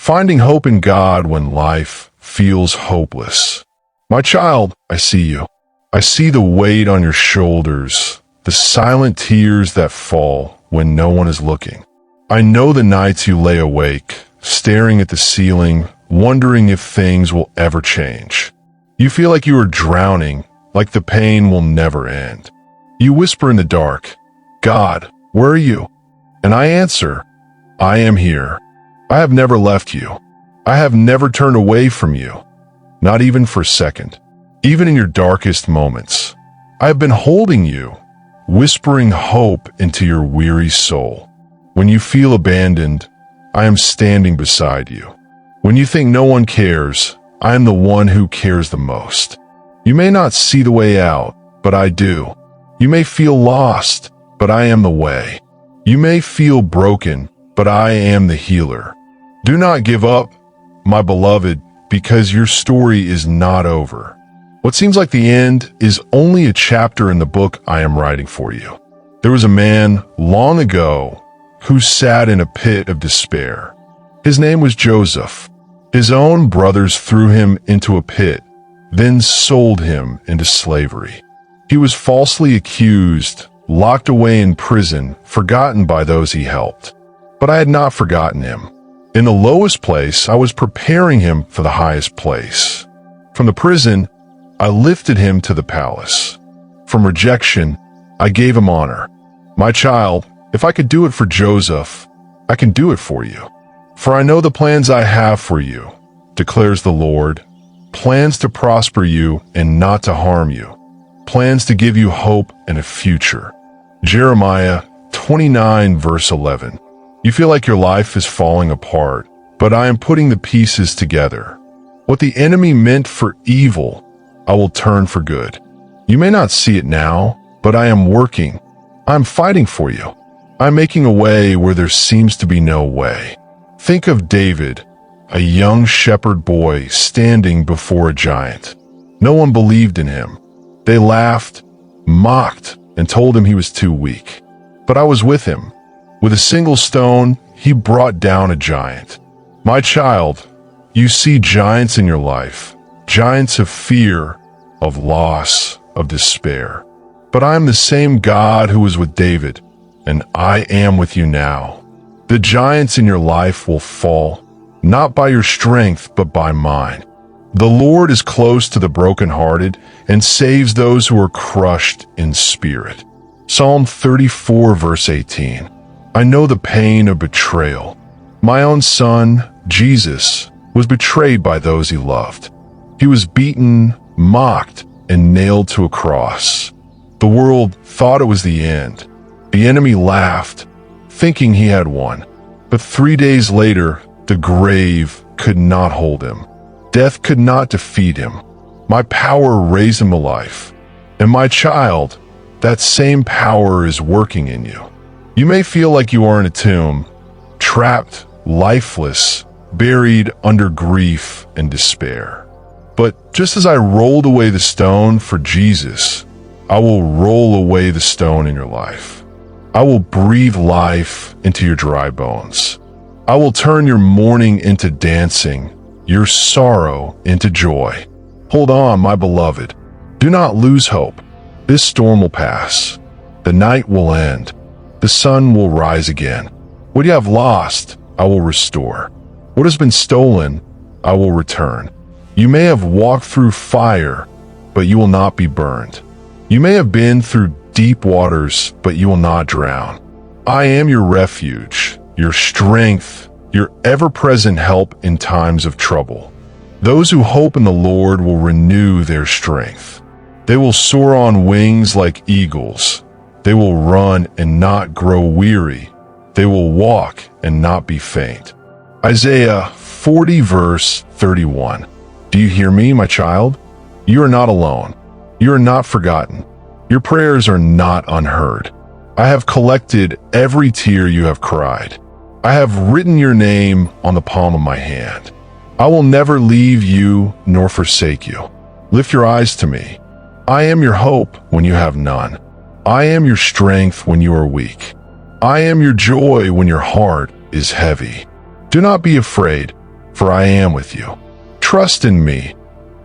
Finding hope in God when life feels hopeless. My child, I see you. I see the weight on your shoulders, the silent tears that fall when no one is looking. I know the nights you lay awake, staring at the ceiling, wondering if things will ever change. You feel like you are drowning, like the pain will never end. You whisper in the dark, "God, where are you?" And I answer, "I am here. I have never left you. I have never turned away from you, not even for a second. Even in your darkest moments, I have been holding you, whispering hope into your weary soul. When you feel abandoned, I am standing beside you. When you think no one cares, I am the one who cares the most. You may not see the way out, but I do. You may feel lost, but I am the way. You may feel broken, but I am the healer. Do not give up, my beloved, because your story is not over. What seems like the end is only a chapter in the book I am writing for you. There was a man long ago who sat in a pit of despair. His name was Joseph. His own brothers threw him into a pit, then sold him into slavery. He was falsely accused, locked away in prison, forgotten by those he helped. But I had not forgotten him. In the lowest place, I was preparing him for the highest place. From the prison, I lifted him to the palace. From rejection, I gave him honor. My child, if I could do it for Joseph, I can do it for you. For I know the plans I have for you, declares the Lord, plans to prosper you and not to harm you, plans to give you hope and a future. Jeremiah 29 verse 11. You feel like your life is falling apart, but I am putting the pieces together. What the enemy meant for evil, I will turn for good. You may not see it now, but I am working. I am fighting for you. I am making a way where there seems to be no way. Think of David, a young shepherd boy standing before a giant. No one believed in him. They laughed, mocked, and told him he was too weak. But I was with him. With a single stone, he brought down a giant. My child, you see giants in your life, giants of fear, of loss, of despair. But I am the same God who was with David, and I am with you now. The giants in your life will fall, not by your strength, but by mine. The Lord is close to the brokenhearted and saves those who are crushed in spirit. Psalm 34 verse 18. I know the pain of betrayal. My own son, Jesus, was betrayed by those he loved. He was beaten, mocked, and nailed to a cross. The world thought it was the end. The enemy laughed, thinking he had won. But 3 days later, the grave could not hold him. Death could not defeat him. My power raised him to life. And my child, that same power is working in you. You may feel like you are in a tomb, trapped, lifeless, buried under grief and despair. But just as I rolled away the stone for Jesus, I will roll away the stone in your life. I will breathe life into your dry bones. I will turn your mourning into dancing, your sorrow into joy. Hold on, my beloved. Do not lose hope. This storm will pass. The night will end. The sun will rise again. What you have lost, I will restore. What has been stolen, I will return. You may have walked through fire, but you will not be burned. You may have been through deep waters, but you will not drown. I am your refuge, your strength, your ever-present help in times of trouble. Those who hope in the Lord will renew their strength. They will soar on wings like eagles. They will run and not grow weary. They will walk and not be faint. Isaiah 40 verse 31. Do you hear me, my child? You are not alone. You are not forgotten. Your prayers are not unheard. I have collected every tear you have cried. I have written your name on the palm of my hand. I will never leave you nor forsake you. Lift your eyes to me. I am your hope when you have none. I am your strength when you are weak. I am your joy when your heart is heavy. Do not be afraid. for I am with you. Trust in me,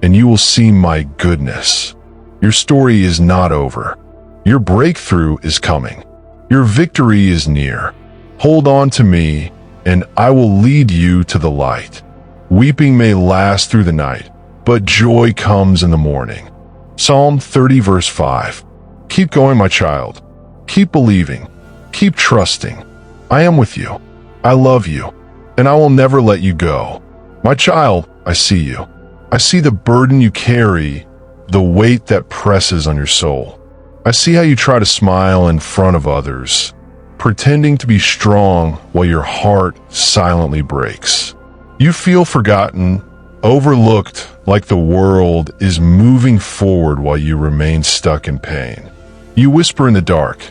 and you will see my goodness. Your story is not over. Your breakthrough is coming. Your victory is near. Hold on to me, and I will lead you to the light. Weeping may last through the night, but joy comes in the morning. Psalm 30 verse 5. Keep going, my child. Keep believing. Keep trusting. I am with you. I love you, and I will never let you go. My child, I see you. I see the burden you carry, the weight that presses on your soul. I see how you try to smile in front of others, pretending to be strong while your heart silently breaks. You feel forgotten, overlooked, like the world is moving forward while you remain stuck in pain. You whisper in the dark,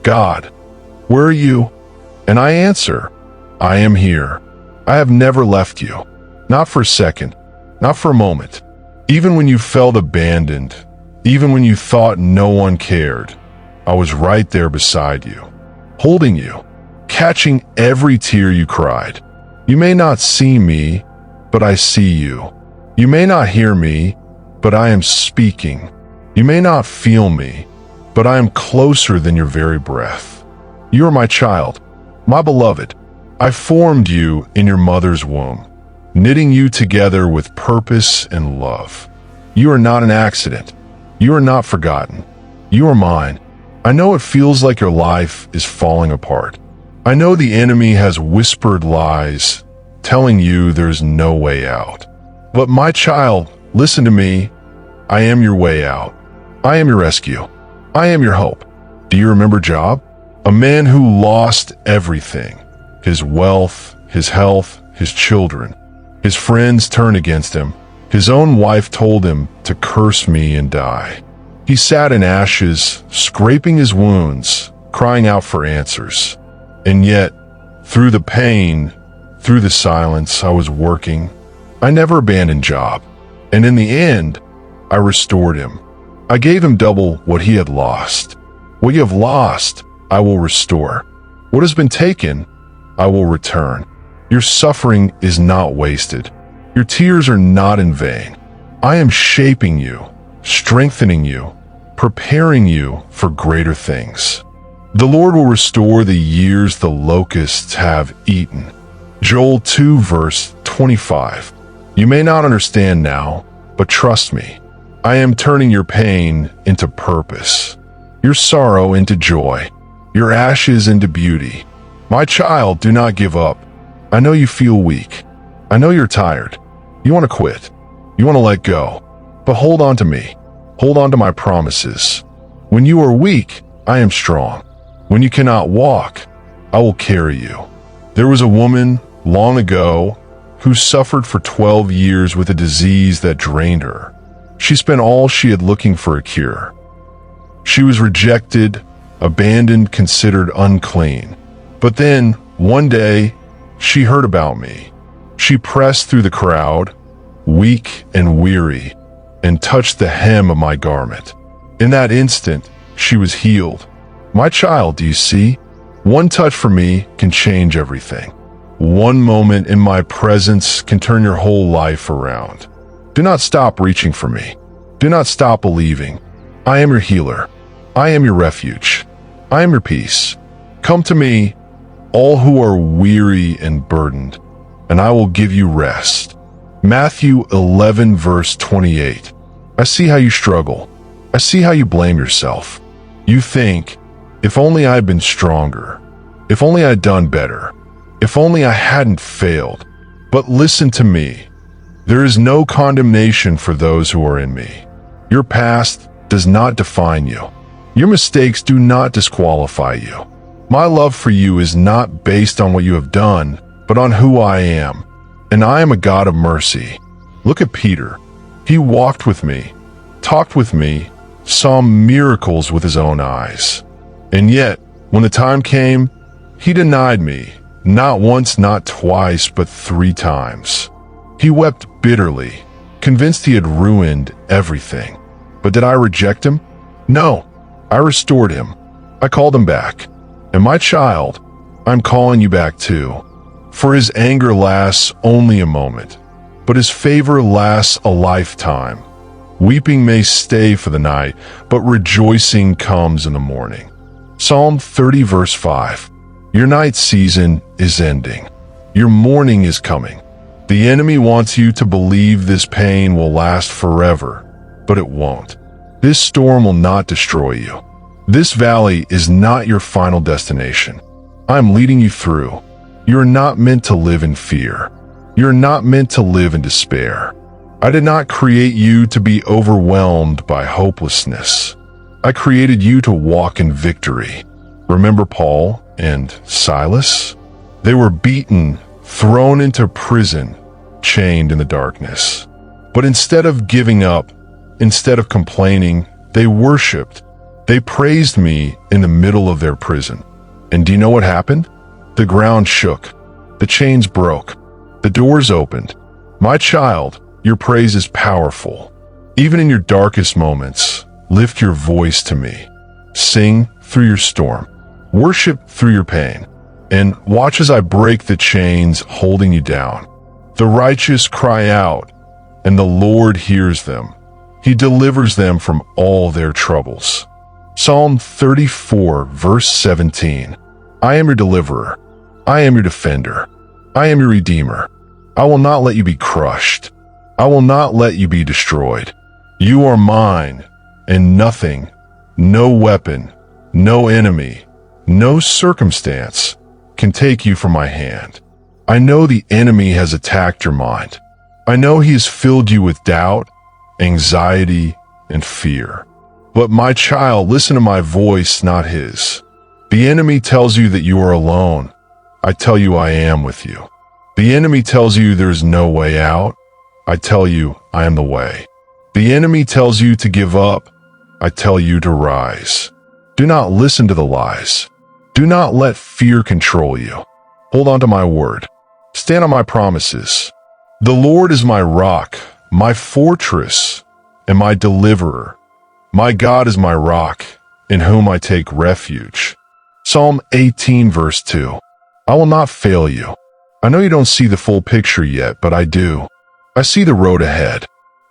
God, where are you? And I answer, I am here. I have never left you. Not for a second, not for a moment. Even when you felt abandoned, even when you thought no one cared, I was right there beside you, holding you, catching every tear you cried. You may not see me, but I see you. You may not hear me, but I am speaking. You may not feel me, but I am closer than your very breath. You are my child, my beloved. I formed you in your mother's womb, knitting you together with purpose and love. You are not an accident. You are not forgotten. You are mine. I know it feels like your life is falling apart. I know the enemy has whispered lies, telling you there's no way out. But my child, listen to me. I am your way out. I am your rescue. I am your hope. Do you remember Job? A man who lost everything. His wealth, his health, his children. His friends turned against him. His own wife told him to curse me and die. He sat in ashes, scraping his wounds, crying out for answers. And yet, through the pain, through the silence, I was working. I never abandoned Job. And in the end, I restored him. I gave him double what he had lost. What you have lost, I will restore. What has been taken, I will return. Your suffering is not wasted. Your tears are not in vain. I am shaping you, strengthening you, preparing you for greater things. The Lord will restore the years the locusts have eaten. Joel 2 verse 25. You may not understand now, but trust me. I am turning your pain into purpose, your sorrow into joy, your ashes into beauty. My child, do not give up. I know you feel weak. I know you're tired. You want to quit. You want to let go. But hold on to me. Hold on to my promises. When you are weak, I am strong. When you cannot walk, I will carry you. There was a woman long ago who suffered for 12 years with a disease that drained her. She spent all she had looking for a cure. She was rejected, abandoned, considered unclean. But then, one day, she heard about me. She pressed through the crowd, weak and weary, and touched the hem of my garment. In that instant, she was healed. My child, do you see? One touch from me can change everything. One moment in my presence can turn your whole life around. Do not stop reaching for me. Do not stop believing. I am your healer. I am your refuge. I am your peace. Come to me, all who are weary and burdened, and I will give you rest. Matthew 11 verse 28. I see how you struggle. I see how you blame yourself. You think, if only I had been stronger. If only I had done better. If only I hadn't failed. But listen to me. There is no condemnation for those who are in me. Your past does not define you. Your mistakes do not disqualify you. My love for you is not based on what you have done, but on who I am. And I am a God of mercy. Look at Peter. He walked with me, talked with me, saw miracles with his own eyes. And yet, when the time came, he denied me, not once, not twice, but 3 times. He wept bitterly, convinced he had ruined everything. But did I reject him? No, I restored him. I called him back. And my child, I'm calling you back too. For his anger lasts only a moment, but his favor lasts a lifetime. Weeping may stay for the night, but rejoicing comes in the morning. Psalm 30 verse 5. Your night season is ending. Your morning is coming. The enemy wants you to believe this pain will last forever, but it won't. This storm will not destroy you. This valley is not your final destination. I'm leading you through. You're not meant to live in fear. You're not meant to live in despair. I did not create you to be overwhelmed by hopelessness. I created you to walk in victory. Remember Paul and Silas? They were beaten, thrown into prison, chained in the darkness. But instead of giving up, instead of complaining, they worshiped. They praised me in the middle of their prison. And do you know what happened? The ground shook. The chains broke. The doors opened. My child, your praise is powerful. Even in your darkest moments, lift your voice to me. Sing through your storm. Worship through your pain. And watch as I break the chains holding you down. The righteous cry out, and the Lord hears them. He delivers them from all their troubles. Psalm 34, verse 17. I am your deliverer. I am your defender. I am your redeemer. I will not let you be crushed. I will not let you be destroyed. You are mine, and nothing, no weapon, no enemy, no circumstance can take you from my hand. I know the enemy has attacked your mind. I know he has filled you with doubt, anxiety, and fear. But my child, listen to my voice, not his. The enemy tells you that you are alone. I tell you I am with you. The enemy tells you there is no way out. I tell you I am the way. The enemy tells you to give up. I tell you to rise. Do not listen to the lies. Do not let fear control you. Hold on to my word. Stand on my promises. The Lord is my rock, my fortress, and my deliverer. My God is my rock, in whom I take refuge. Psalm 18 verse 2. I will not fail you. I know you don't see the full picture yet, but I do. I see the road ahead.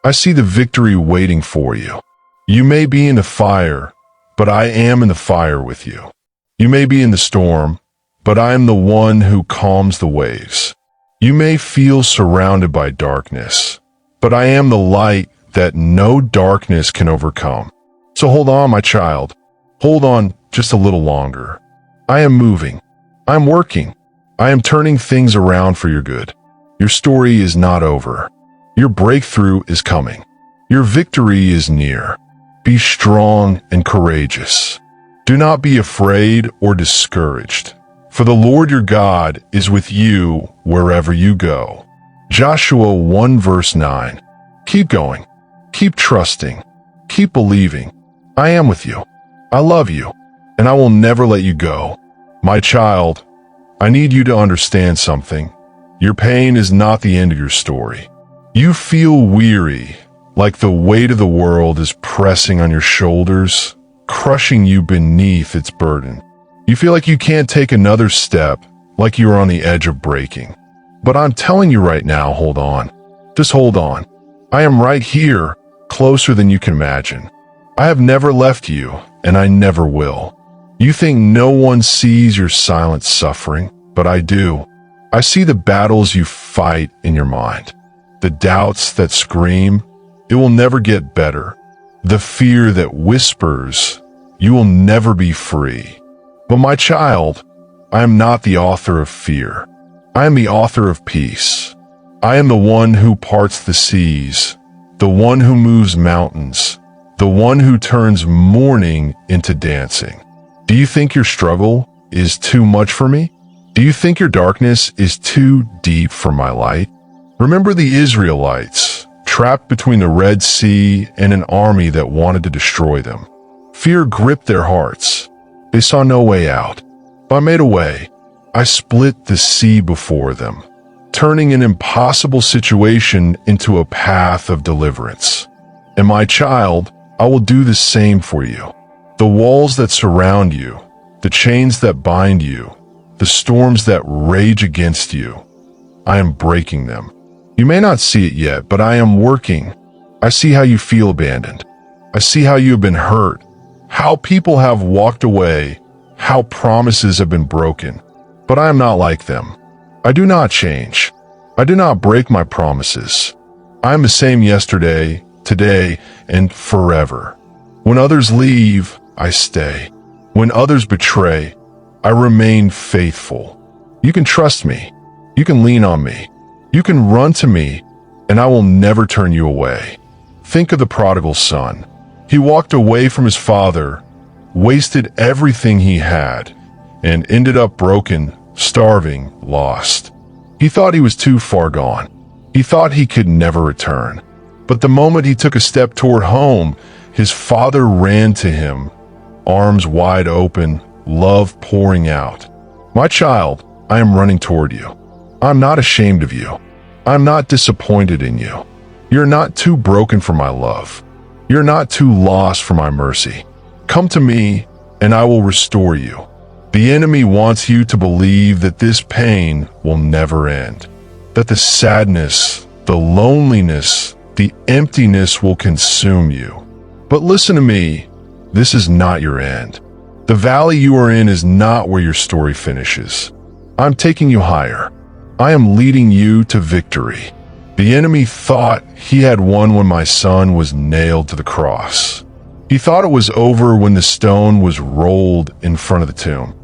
I see the victory waiting for you. You may be in the fire, but I am in the fire with you. You may be in the storm, but I am the one who calms the waves. You may feel surrounded by darkness, but I am the light that no darkness can overcome. So hold on, my child. Hold on just a little longer. I am moving. I am working. I am turning things around for your good. Your story is not over. Your breakthrough is coming. Your victory is near. Be strong and courageous. Do not be afraid or discouraged, for the Lord your God is with you wherever you go. Joshua 1 verse 9. Keep going. Keep trusting. Keep believing. I am with you. I love you, and I will never let you go. My child, I need you to understand something. Your pain is not the end of your story. You feel weary, like the weight of the world is pressing on your shoulders, crushing you beneath its burden. You feel like you can't take another step, like you are on the edge of breaking. But I'm telling you right now, hold on. Just hold on. I am right here, closer than you can imagine. I have never left you, and I never will. You think no one sees your silent suffering, but I do. I see the battles you fight in your mind, the doubts that scream, it will never get better, the fear that whispers, you will never be free. But my child, I am not the author of fear. I am the author of peace. I am the one who parts the seas, the one who moves mountains, the one who turns mourning into dancing. Do you think your struggle is too much for me? Do you think your darkness is too deep for my light? Remember the Israelites, trapped between the Red Sea and an army that wanted to destroy them. Fear gripped their hearts. They saw no way out. But I made a way. I split the sea before them, turning an impossible situation into a path of deliverance. And my child, I will do the same for you. The walls that surround you, the chains that bind you, the storms that rage against you, I am breaking them. You may not see it yet, but I am working. I see how you feel abandoned. I see how you have been hurt, how people have walked away, how promises have been broken. But I am not like them. I do not change. I do not break my promises. I am the same yesterday, today, and forever. When others leave, I stay. When others betray, I remain faithful. You can trust me. You can lean on me. You can run to me, and I will never turn you away. Think of the prodigal son. He walked away from his father, wasted everything he had, and ended up broken, starving, lost. He thought he was too far gone. He thought he could never return. But the moment he took a step toward home, his father ran to him, arms wide open, love pouring out. My child, I am running toward you. I'm not ashamed of you. I'm not disappointed in you. You're not too broken for my love. You're not too lost for my mercy. Come to me, and I will restore you. The enemy wants you to believe that this pain will never end, that the sadness, the loneliness, the emptiness will consume you. But listen to me, this is not your end. The valley you are in is not where your story finishes. I'm taking you higher. I am leading you to victory. The enemy thought he had won when my son was nailed to the cross. He thought it was over when the stone was rolled in front of the tomb.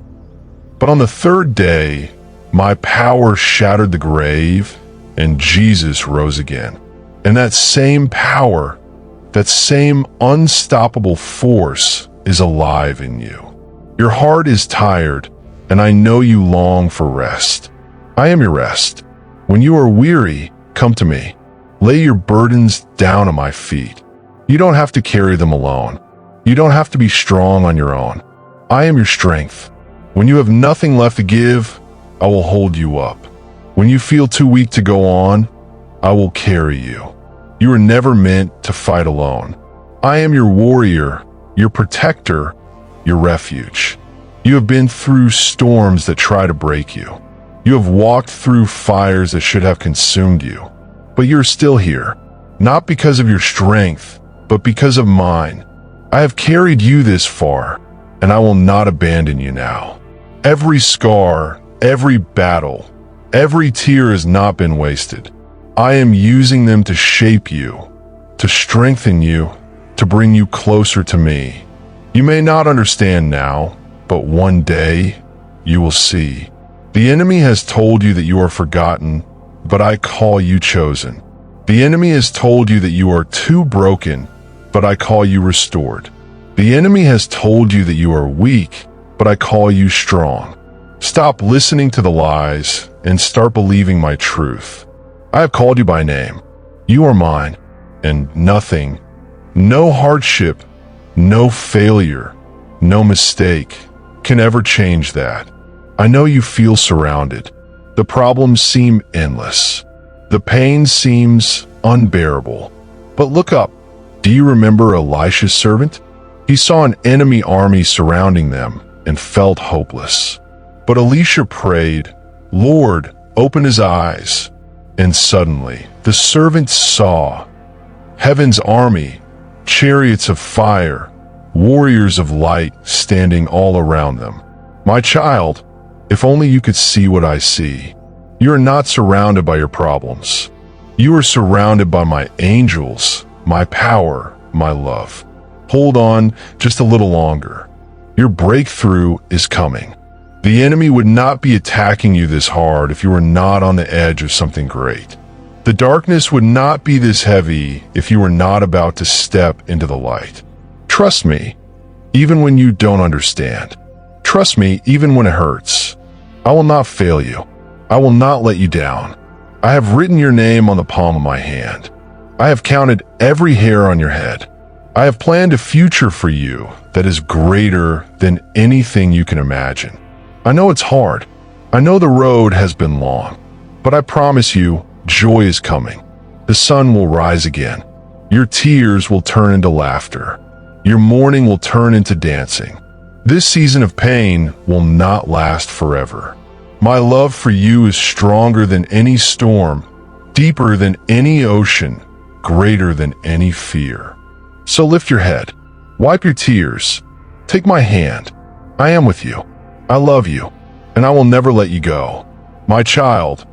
But on the third day, my power shattered the grave, and Jesus rose again. And that same power, that same unstoppable force is alive in you. Your heart is tired, and I know you long for rest. I am your rest. When you are weary, come to me. Lay your burdens down at my feet. You don't have to carry them alone. You don't have to be strong on your own. I am your strength. When you have nothing left to give, I will hold you up. When you feel too weak to go on, I will carry you. You are never meant to fight alone. I am your warrior, your protector, your refuge. You have been through storms that try to break you. You have walked through fires that should have consumed you. But you're still here, not because of your strength, but because of mine. I have carried you this far, and I will not abandon you now. Every scar, every battle, every tear has not been wasted. I am using them to shape you, to strengthen you, to bring you closer to me. You may not understand now, but one day you will see. The enemy has told you that you are forgotten, but I call you chosen. The enemy has told you that you are too broken, but I call you restored. The enemy has told you that you are weak, but I call you strong. Stop listening to the lies and start believing my truth. I have called you by name. You are mine, and nothing, no hardship, no failure, no mistake can ever change that. I know you feel surrounded. The problems seem endless. The pain seems unbearable. But look up. Do you remember Elisha's servant? He saw an enemy army surrounding them and felt hopeless. But Elisha prayed, "Lord, open his eyes." And suddenly, the servant saw heaven's army, chariots of fire, warriors of light standing all around them. My child, if only you could see what I see. You are not surrounded by your problems. You are surrounded by my angels, my power, my love. Hold on just a little longer. Your breakthrough is coming. The enemy would not be attacking you this hard if you were not on the edge of something great. The darkness would not be this heavy if you were not about to step into the light. Trust me, even when you don't understand. Trust me, even when it hurts. I will not fail you. I will not let you down. I have written your name on the palm of my hand. I have counted every hair on your head. I have planned a future for you that is greater than anything you can imagine. I know it's hard. I know the road has been long, but I promise you, joy is coming. The sun will rise again. Your tears will turn into laughter. Your mourning will turn into dancing. This season of pain will not last forever. My love for you is stronger than any storm, deeper than any ocean, greater than any fear. So lift your head, wipe your tears, take my hand. I am with you. I love you, and I will never let you go. My child,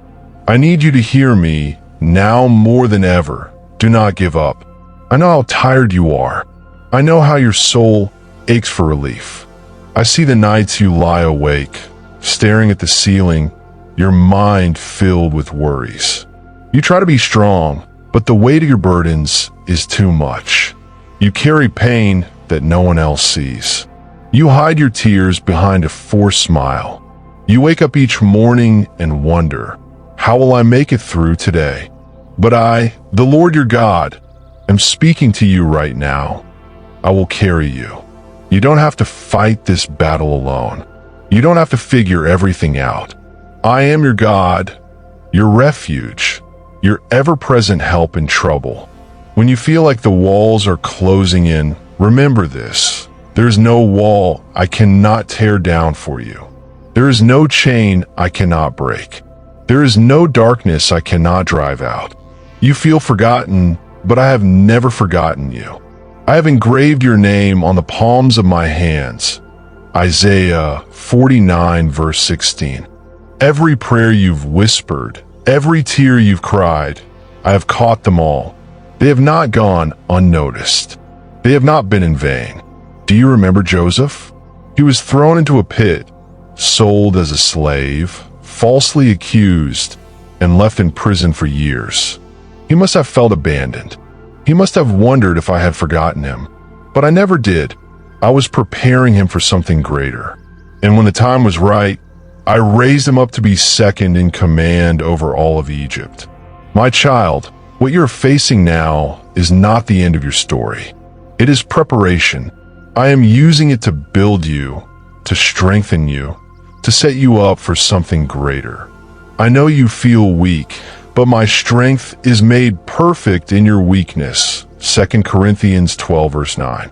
I need you to hear me now more than ever. Do not give up. I know how tired you are. I know how your soul aches for relief. I see the nights you lie awake, staring at the ceiling, your mind filled with worries. You try to be strong, but the weight of your burdens is too much. You carry pain that no one else sees. You hide your tears behind a forced smile. You wake up each morning and wonder, how will I make it through today? But I, the Lord your God, am speaking to you right now. I will carry you. You don't have to fight this battle alone. You don't have to figure everything out. I am your God, your refuge, your ever-present help in trouble. When you feel like the walls are closing in, remember this. There is no wall I cannot tear down for you. There is no chain I cannot break. There is no darkness I cannot drive out. You feel forgotten, but I have never forgotten you. I have engraved your name on the palms of my hands. Isaiah 49 verse 16. Every prayer you've whispered, every tear you've cried, I have caught them all. They have not gone unnoticed. They have not been in vain. Do you remember Joseph? He was thrown into a pit, sold as a slave, falsely accused, and left in prison for years. He must have felt abandoned. He must have wondered if I had forgotten him. But I never did. I was preparing him for something greater. And when the time was right, I raised him up to be second in command over all of Egypt. My child, what you're facing now is not the end of your story. It is preparation. I am using it to build you, to strengthen you, to set you up for something greater. I know you feel weak, but my strength is made perfect in your weakness. 2 Corinthians 12 verse 9.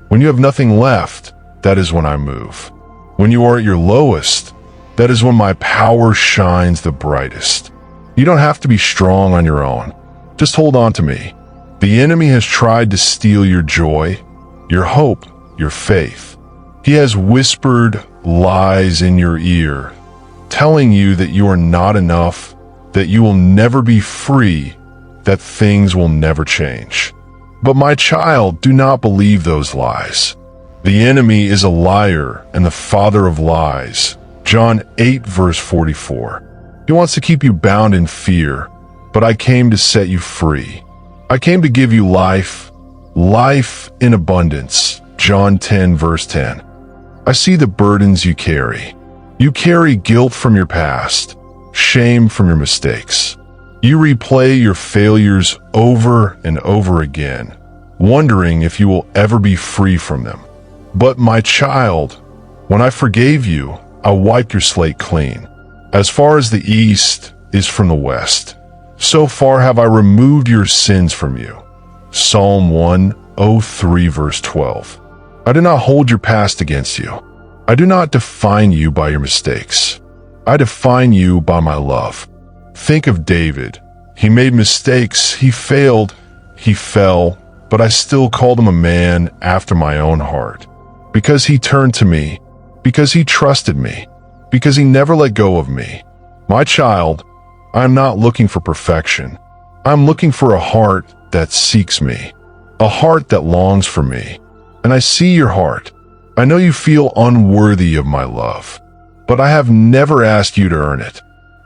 When you have nothing left, that is when I move. When you are at your lowest, that is when my power shines the brightest. You don't have to be strong on your own. Just hold on to me. The enemy has tried to steal your joy, your hope, your faith. He has whispered lies in your ear, telling you that you are not enough, that you will never be free, that things will never change. But my child, do not believe those lies. The enemy is a liar and the father of lies. John 8 verse 44. He wants to keep you bound in fear, but I came to set you free. I came to give you life, life in abundance. John 10 verse 10. I see the burdens you carry. You carry guilt from your past, shame from your mistakes. You replay your failures over and over again, wondering if you will ever be free from them. But my child, when I forgave you, I wiped your slate clean. As far as the east is from the west, so far have I removed your sins from you. Psalm 103 verse 12. I do not hold your past against you. I do not define you by your mistakes. I define you by my love. Think of David. He made mistakes, he failed, he fell, but I still called him a man after my own heart. Because he turned to me, because he trusted me, because he never let go of me. My child, I am not looking for perfection. I'm looking for a heart that seeks me, a heart that longs for me. And I see your heart. I know you feel unworthy of my love, but I have never asked you to earn it.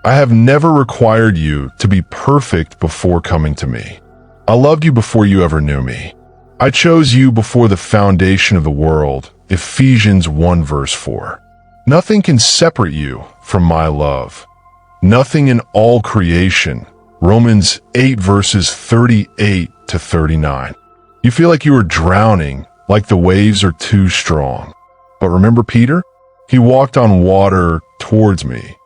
I have never required you to be perfect before coming to me. I loved you before you ever knew me. I chose you before the foundation of the world. Ephesians 1 verse 4. Nothing can separate you from my love. Nothing in all creation. Romans 8 verses 38 to 39. You feel like you are drowning, like the waves are too strong. But remember Peter? He walked on water towards me.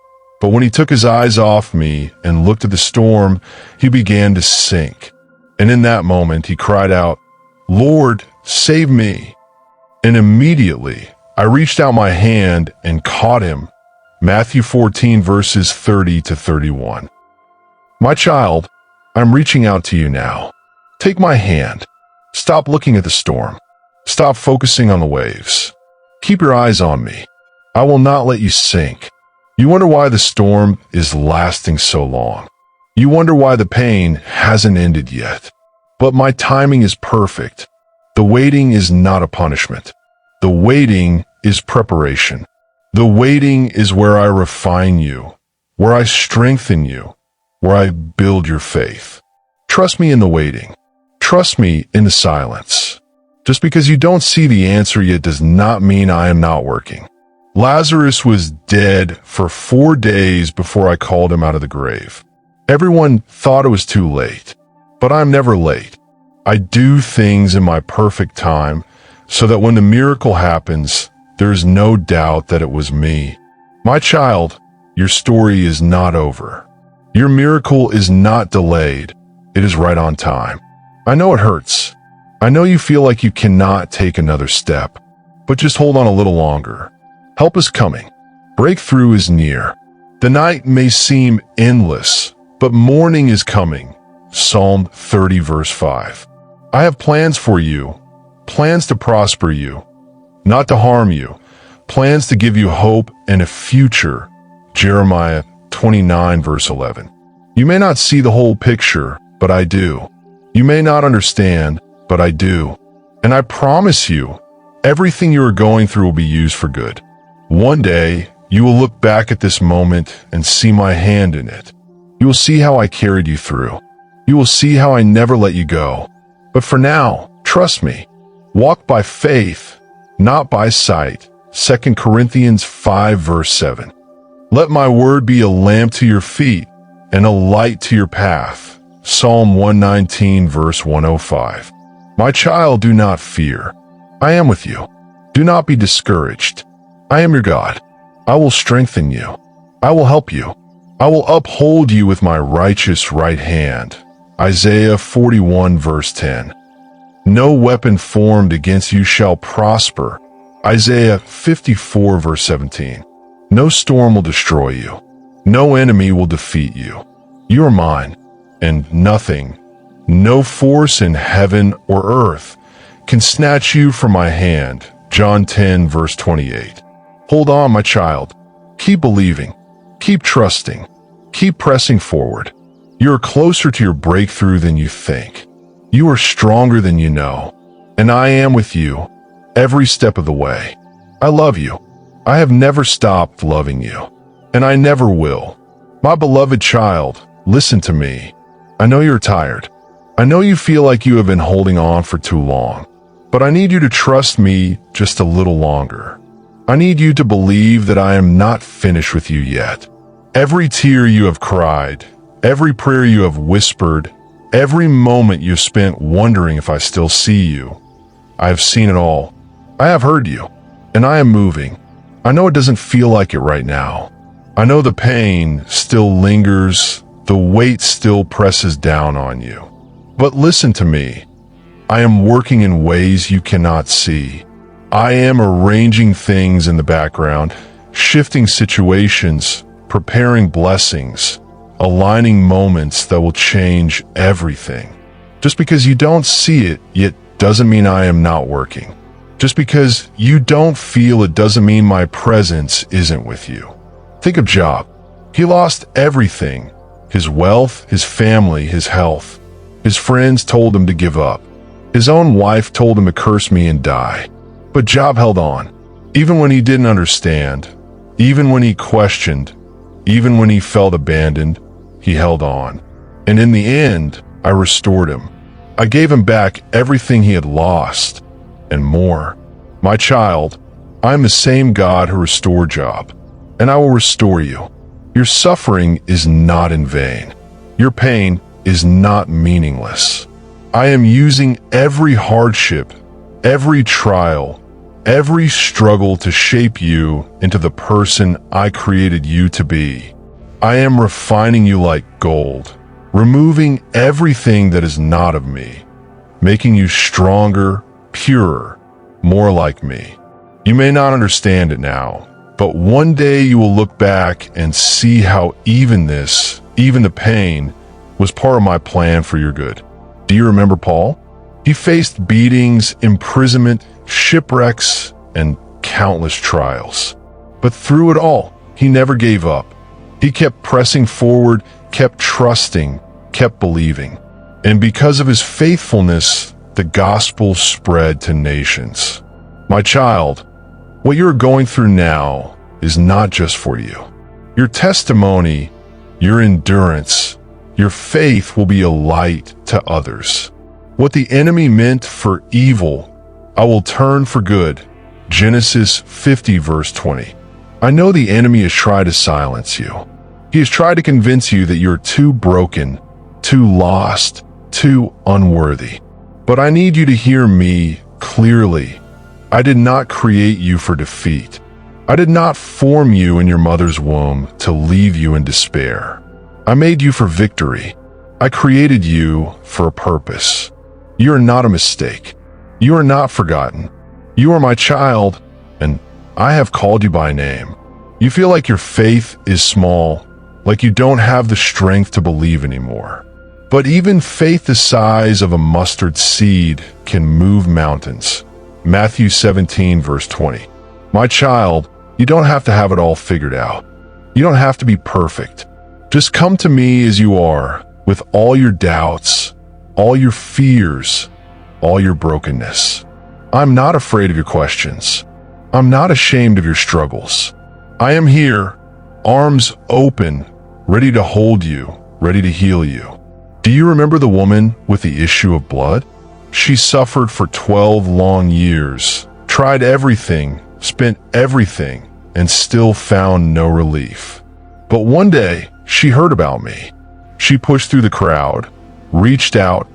But when he took his eyes off me and looked at the storm, he began to sink. And in that moment, he cried out, "Lord, save me." And immediately, I reached out my hand and caught him, Matthew 14 verses 30 to 31. My child, I'm reaching out to you now. Take my hand. Stop looking at the storm. Stop focusing on the waves. Keep your eyes on me. I will not let you sink. You wonder why the storm is lasting so long. You wonder why the pain hasn't ended yet. But my timing is perfect. The waiting is not a punishment. The waiting is preparation. The waiting is where I refine you, where I strengthen you, where I build your faith. Trust me in the waiting. Trust me in the silence. Just because you don't see the answer yet does not mean I am not working. Lazarus was dead for 4 days before I called him out of the grave. Everyone thought it was too late, but I'm never late. I do things in my perfect time so that when the miracle happens, there is no doubt that it was me. My child, your story is not over. Your miracle is not delayed. It is right on time. I know it hurts. I know you feel like you cannot take another step, but just hold on a little longer. Help is coming. Breakthrough is near. The night may seem endless, but morning is coming. Psalm 30 verse 5. I have plans for you, plans to prosper you, not to harm you, plans to give you hope and a future. Jeremiah 29 verse 11. You may not see the whole picture, but I do. You may not understand, but I do. And I promise you, everything you are going through will be used for good. One day, you will look back at this moment and see my hand in it. You will see how I carried you through. You will see how I never let you go. But for now, trust me. Walk by faith, not by sight. 2 Corinthians 5 verse 7. Let my word be a lamp to your feet and a light to your path. Psalm 119 verse 105. My child, do not fear. I am with you. Do not be discouraged. I am your God. I will strengthen you. I will help you. I will uphold you with my righteous right hand. Isaiah 41 verse 10. No weapon formed against you shall prosper. Isaiah 54 verse 17. No storm will destroy you. No enemy will defeat you. You are mine, and nothing, no force in heaven or earth can snatch you from my hand. John 10 verse 28. Hold on, my child. Keep believing. Keep trusting. Keep pressing forward. You are closer to your breakthrough than you think. You are stronger than you know. And I am with you every step of the way. I love you. I have never stopped loving you. And I never will. My beloved child, listen to me. I know you're tired. I know you feel like you have been holding on for too long. But I need you to trust me just a little longer. I need you to believe that I am not finished with you yet. Every tear you have cried, every prayer you have whispered, every moment you have spent wondering if I still see you, I have seen it all. I have heard you, and I am moving. I know it doesn't feel like it right now. I know the pain still lingers, the weight still presses down on you. But listen to me. I am working in ways you cannot see. I am arranging things in the background, shifting situations, preparing blessings, aligning moments that will change everything. Just because you don't see it yet doesn't mean I am not working. Just because you don't feel it doesn't mean my presence isn't with you. Think of Job. He lost everything. His wealth, his family, his health. His friends told him to give up. His own wife told him to curse me and die. But Job held on. Even when he didn't understand, even when he questioned, even when he felt abandoned, he held on. And in the end, I restored him. I gave him back everything he had lost, and more. My child, I am the same God who restored Job, and I will restore you. Your suffering is not in vain. Your pain is not meaningless. I am using every hardship, every trial, every struggle to shape you into the person I created you to be. I am refining you like gold, removing everything that is not of me, making you stronger, purer, more like me. You may not understand it now, But one day you will look back and see how even this, even the pain, was part of my plan for your good. Do you remember Paul? He faced beatings, imprisonment, shipwrecks, and countless trials. But through it all, he never gave up. He kept pressing forward, kept trusting, kept believing. And because of his faithfulness, the gospel spread to nations. My child, what you're going through now is not just for you. Your testimony, your endurance, your faith will be a light to others. What the enemy meant for evil, I will turn for good. Genesis 50 verse 20. I know the enemy has tried to silence you. He has tried to convince you that you're too broken, too lost, too unworthy. But I need you to hear me clearly. I did not create you for defeat. I did not form you in your mother's womb to leave you in despair. I made you for victory. I created you for a purpose. You are not a mistake. You are not forgotten. You are my child, and I have called you by name. You feel like your faith is small, like you don't have the strength to believe anymore. But even faith the size of a mustard seed can move mountains. Matthew 17 verse 20. My child, you don't have to have it all figured out. You don't have to be perfect. Just come to me as you are, with all your doubts, all your fears, all your brokenness. I'm not afraid of your questions. I'm not ashamed of your struggles. I am here, arms open, ready to hold you, ready to heal you. Do you remember the woman with the issue of blood? She suffered for 12 long years, tried everything, spent everything, and still found no relief. But one day, she heard about me. She pushed through the crowd, reached out,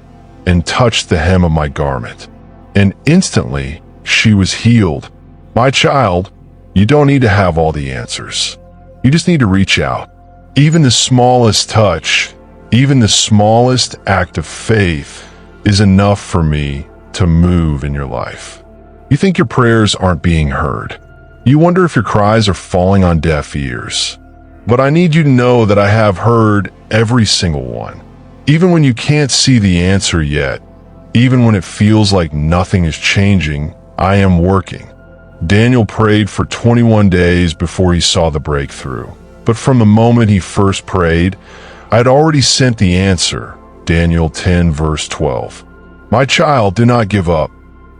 and touched the hem of my garment. And instantly, she was healed. My child, you don't need to have all the answers. You just need to reach out. Even the smallest touch, even the smallest act of faith is enough for me to move in your life. You think your prayers aren't being heard. You wonder if your cries are falling on deaf ears. But I need you to know that I have heard every single one. Even when you can't see the answer yet, even when it feels like nothing is changing, I am working. Daniel prayed for 21 days before he saw the breakthrough. But from the moment he first prayed, I had already sent the answer. Daniel 10 verse 12. My child, do not give up.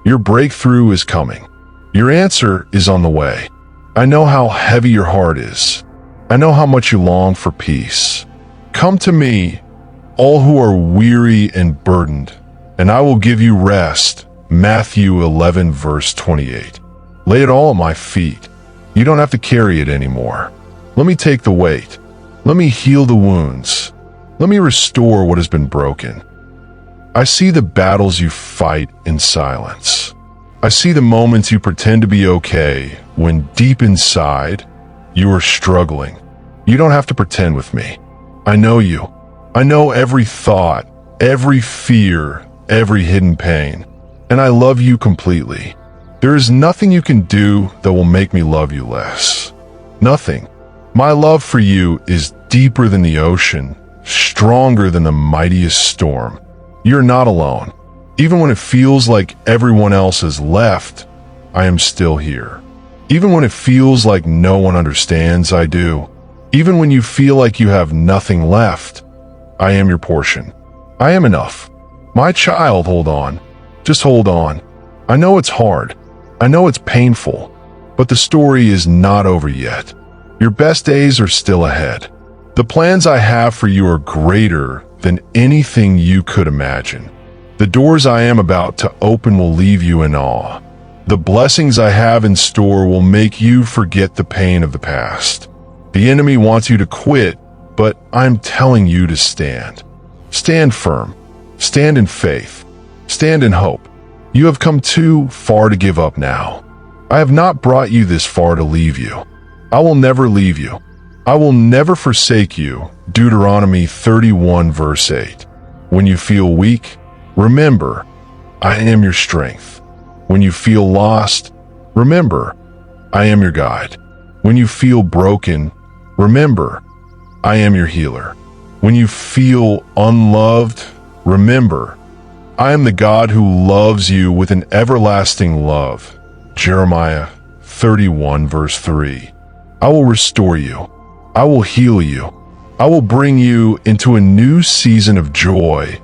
Your breakthrough is coming. Your answer is on the way. I know how heavy your heart is. I know how much you long for peace. Come to me, all who are weary and burdened, and I will give you rest. Matthew 11 verse 28. Lay it all at my feet. You don't have to carry it anymore. Let me take the weight. Let me heal the wounds. Let me restore what has been broken. I see the battles you fight in silence. I see the moments you pretend to be okay when deep inside you are struggling. You don't have to pretend with me. I know you. I know every thought, every fear, every hidden pain, and I love you completely. There is nothing you can do that will make me love you less. Nothing. My love for you is deeper than the ocean, stronger than the mightiest storm. You're not alone. Even when it feels like everyone else has left, I am still here. Even when it feels like no one understands, I do. Even when you feel like you have nothing left, I am your portion. I am enough. My child, hold on. Just hold on. I know it's hard. I know it's painful, but the story is not over yet. Your best days are still ahead. The plans I have for you are greater than anything you could imagine. The doors I am about to open will leave you in awe. The blessings I have in store will make you forget the pain of the past. The enemy wants you to quit, but I'm telling you to stand. Stand firm. Stand in faith. Stand in hope. You have come too far to give up now. I have not brought you this far to leave you. I will never leave you. I will never forsake you. Deuteronomy 31 verse 8. When you feel weak, remember, I am your strength. When you feel lost, remember, I am your guide. When you feel broken, remember, I am your healer. When you feel unloved, remember, I am the God who loves you with an everlasting love. Jeremiah 31 verse 3. I will restore you. I will heal you. I will bring you into a new season of joy,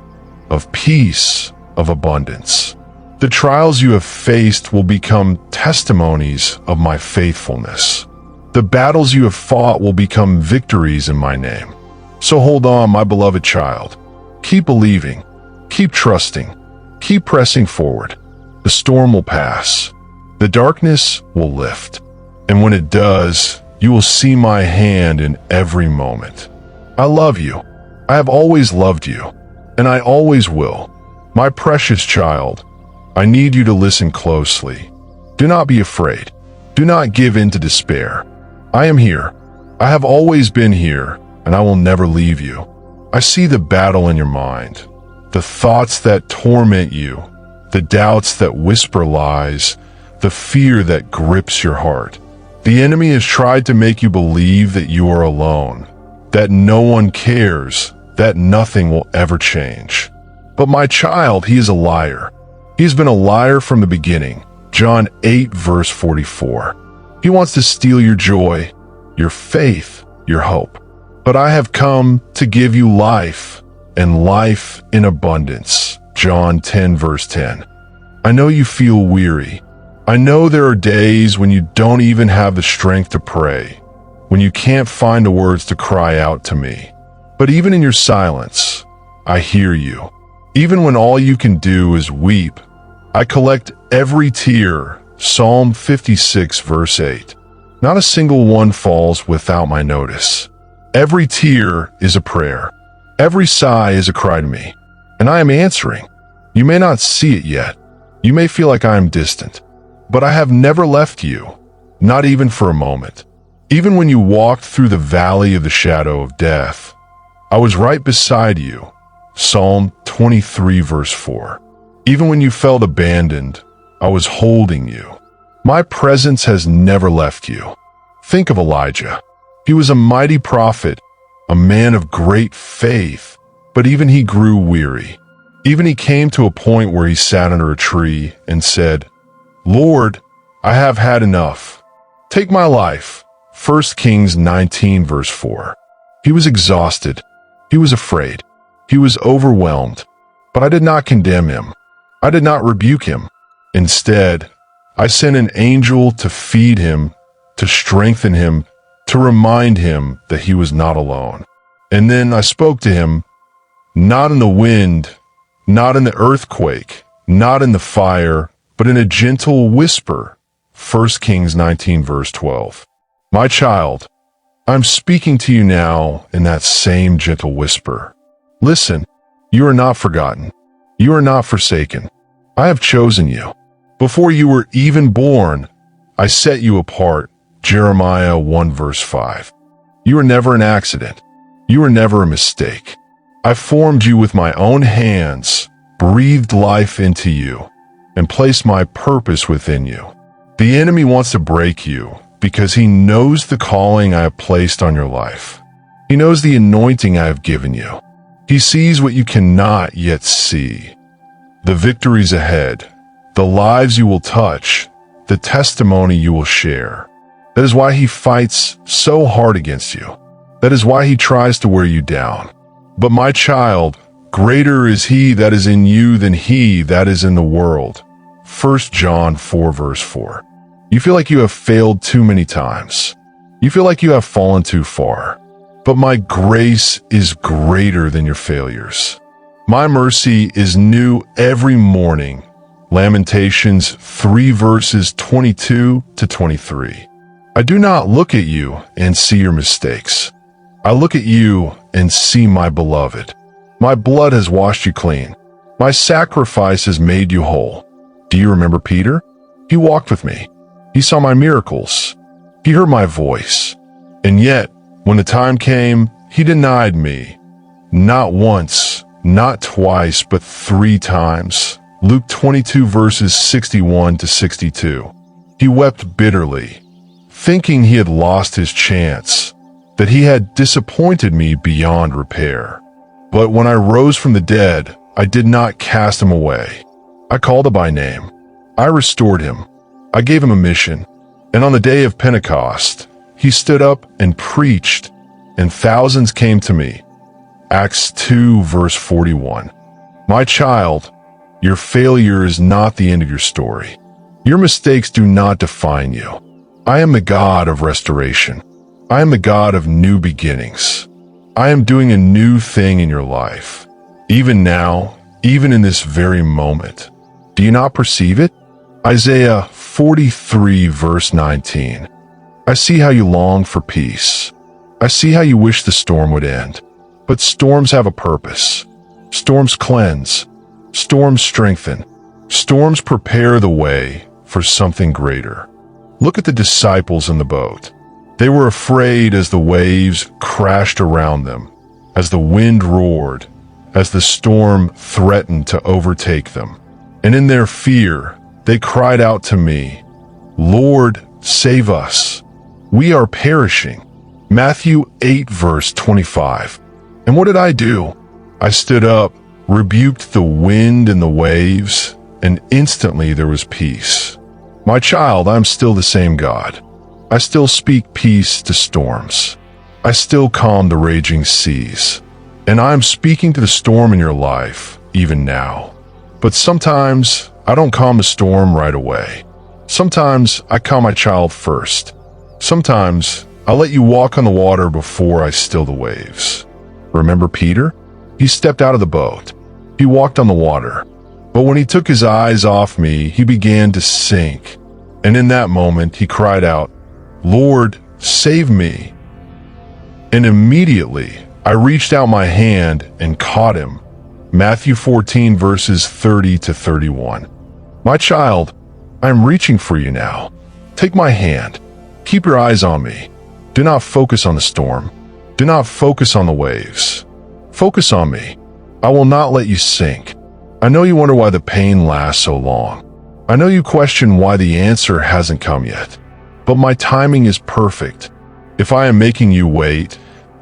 of peace, of abundance. The trials you have faced will become testimonies of my faithfulness. The battles you have fought will become victories in my name. So hold on, my beloved child. Keep believing. Keep trusting. Keep pressing forward. The storm will pass. The darkness will lift. And when it does, you will see my hand in every moment. I love you. I have always loved you. And I always will. My precious child, I need you to listen closely. Do not be afraid. Do not give in to despair. I am here. I have always been here, and I will never leave you. I see the battle in your mind, the thoughts that torment you, the doubts that whisper lies, the fear that grips your heart. The enemy has tried to make you believe that you are alone, that no one cares, that nothing will ever change. But my child, he is a liar. He has been a liar from the beginning. John 8 verse 44. He wants to steal your joy, your faith, your hope. But I have come to give you life, and life in abundance. John 10 verse 10. I know you feel weary. I know there are days when you don't even have the strength to pray, when you can't find the words to cry out to me. But even in your silence, I hear you. Even when all you can do is weep, I collect every tear. Psalm 56 verse 8. Not a single one falls without my notice. Every tear is a prayer. Every sigh is a cry to me, and I am answering. You may not see it yet. You may feel like I am distant, but I have never left you, not even for a moment. Even when you walked through the valley of the shadow of death, I was right beside you. Psalm 23 verse 4. Even when you felt abandoned, I was holding you. My presence has never left you. Think of Elijah. He was a mighty prophet, a man of great faith, but even he grew weary. Even he came to a point where he sat under a tree and said, Lord, I have had enough. Take my life. 1 Kings 19 verse 4. He was exhausted. He was afraid. He was overwhelmed. But I did not condemn him. I did not rebuke him. Instead, I sent an angel to feed him, to strengthen him, to remind him that he was not alone. And then I spoke to him, not in the wind, not in the earthquake, not in the fire, but in a gentle whisper. 1 Kings 19 verse 12. My child, I'm speaking to you now in that same gentle whisper. Listen, you are not forgotten. You are not forsaken. I have chosen you. Before you were even born, I set you apart. Jeremiah 1 verse 5. You are never an accident. You are never a mistake. I formed you with my own hands, breathed life into you, and placed my purpose within you. The enemy wants to break you because he knows the calling I have placed on your life. He knows the anointing I have given you. He sees what you cannot yet see. The victories ahead, the lives you will touch, the testimony you will share. That is why he fights so hard against you. That is why he tries to wear you down. But my child, greater is he that is in you than he that is in the world. 1 John 4 verse 4. You feel like you have failed too many times. You feel like you have fallen too far. But my grace is greater than your failures. My mercy is new every morning. Lamentations 3 verses 22 to 23. I do not look at you and see your mistakes. I look at you and see my beloved. My blood has washed you clean. My sacrifice has made you whole. Do you remember Peter? He walked with me. He saw my miracles. He heard my voice. And yet, when the time came, he denied me. Not once, not twice, but 3 times. Luke 22 verses 61 to 62. He wept bitterly. thinking he had lost his chance, that he had disappointed me beyond repair. But when I rose from the dead, I did not cast him away. I called him by name. I restored him. I gave him a mission. And on the day of Pentecost, he stood up and preached, and thousands came to me. Acts 2 verse 41. My child, your failure is not the end of your story. Your mistakes do not define you. I am the God of restoration. I am the God of new beginnings. I am doing a new thing in your life. Even now, even in this very moment. Do you not perceive it? Isaiah 43 verse 19. I see how you long for peace. I see how you wish the storm would end. But storms have a purpose. Storms cleanse. Storms strengthen. Storms prepare the way for something greater. Look at the disciples in the boat. They were afraid as the waves crashed around them, as the wind roared, as the storm threatened to overtake them. And in their fear, they cried out to me, Lord, save us. We are perishing. Matthew 8 verse 25. And what did I do? I stood up, rebuked the wind and the waves, and instantly there was peace. My child, I'm still the same God. I still speak peace to storms. I still calm the raging seas. And I'm speaking to the storm in your life, even now. But sometimes I don't calm the storm right away. Sometimes I calm my child first. Sometimes I let you walk on the water before I still the waves. Remember Peter? He stepped out of the boat. He walked on the water. But when he took his eyes off me, he began to sink. And in that moment, he cried out, Lord, save me. And immediately, I reached out my hand and caught him. Matthew 14 verses 30 to 31. My child, I am reaching for you now. Take my hand. Keep your eyes on me. Do not focus on the storm. Do not focus on the waves. Focus on me. I will not let you sink. I know you wonder why the pain lasts so long. I know you question why the answer hasn't come yet. But my timing is perfect. If I am making you wait,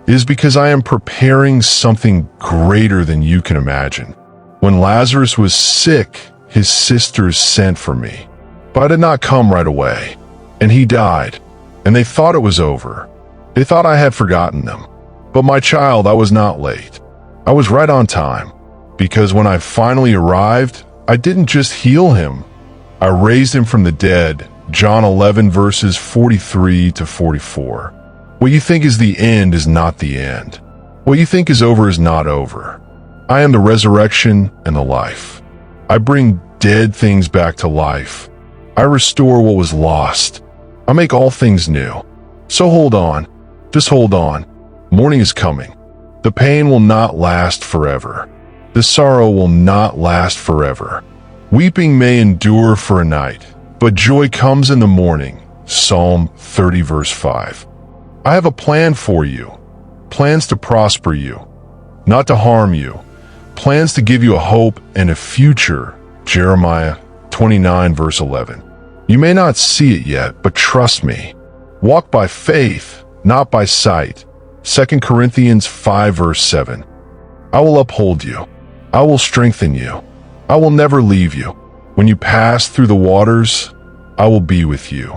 it is because I am preparing something greater than you can imagine. When Lazarus was sick, his sisters sent for me. But I did not come right away. And he died. And they thought it was over. They thought I had forgotten them. But my child, I was not late. I was right on time. Because when I finally arrived, I didn't just heal him. I raised him from the dead. John 11 verses 43 to 44. What you think is the end is not the end. What you think is over is not over. I am the resurrection and the life. I bring dead things back to life. I restore what was lost. I make all things new. So hold on. Just hold on. Morning is coming. The pain will not last forever. The sorrow will not last forever. Weeping may endure for a night, but joy comes in the morning. Psalm 30 verse 5. I have a plan for you. Plans to prosper you, not to harm you. Plans to give you a hope and a future. Jeremiah 29 verse 11. You may not see it yet, but trust me. Walk by faith, not by sight. 2 Corinthians 5 verse 7. I will uphold you. I will strengthen you. I will never leave you. When you pass through the waters, I will be with you.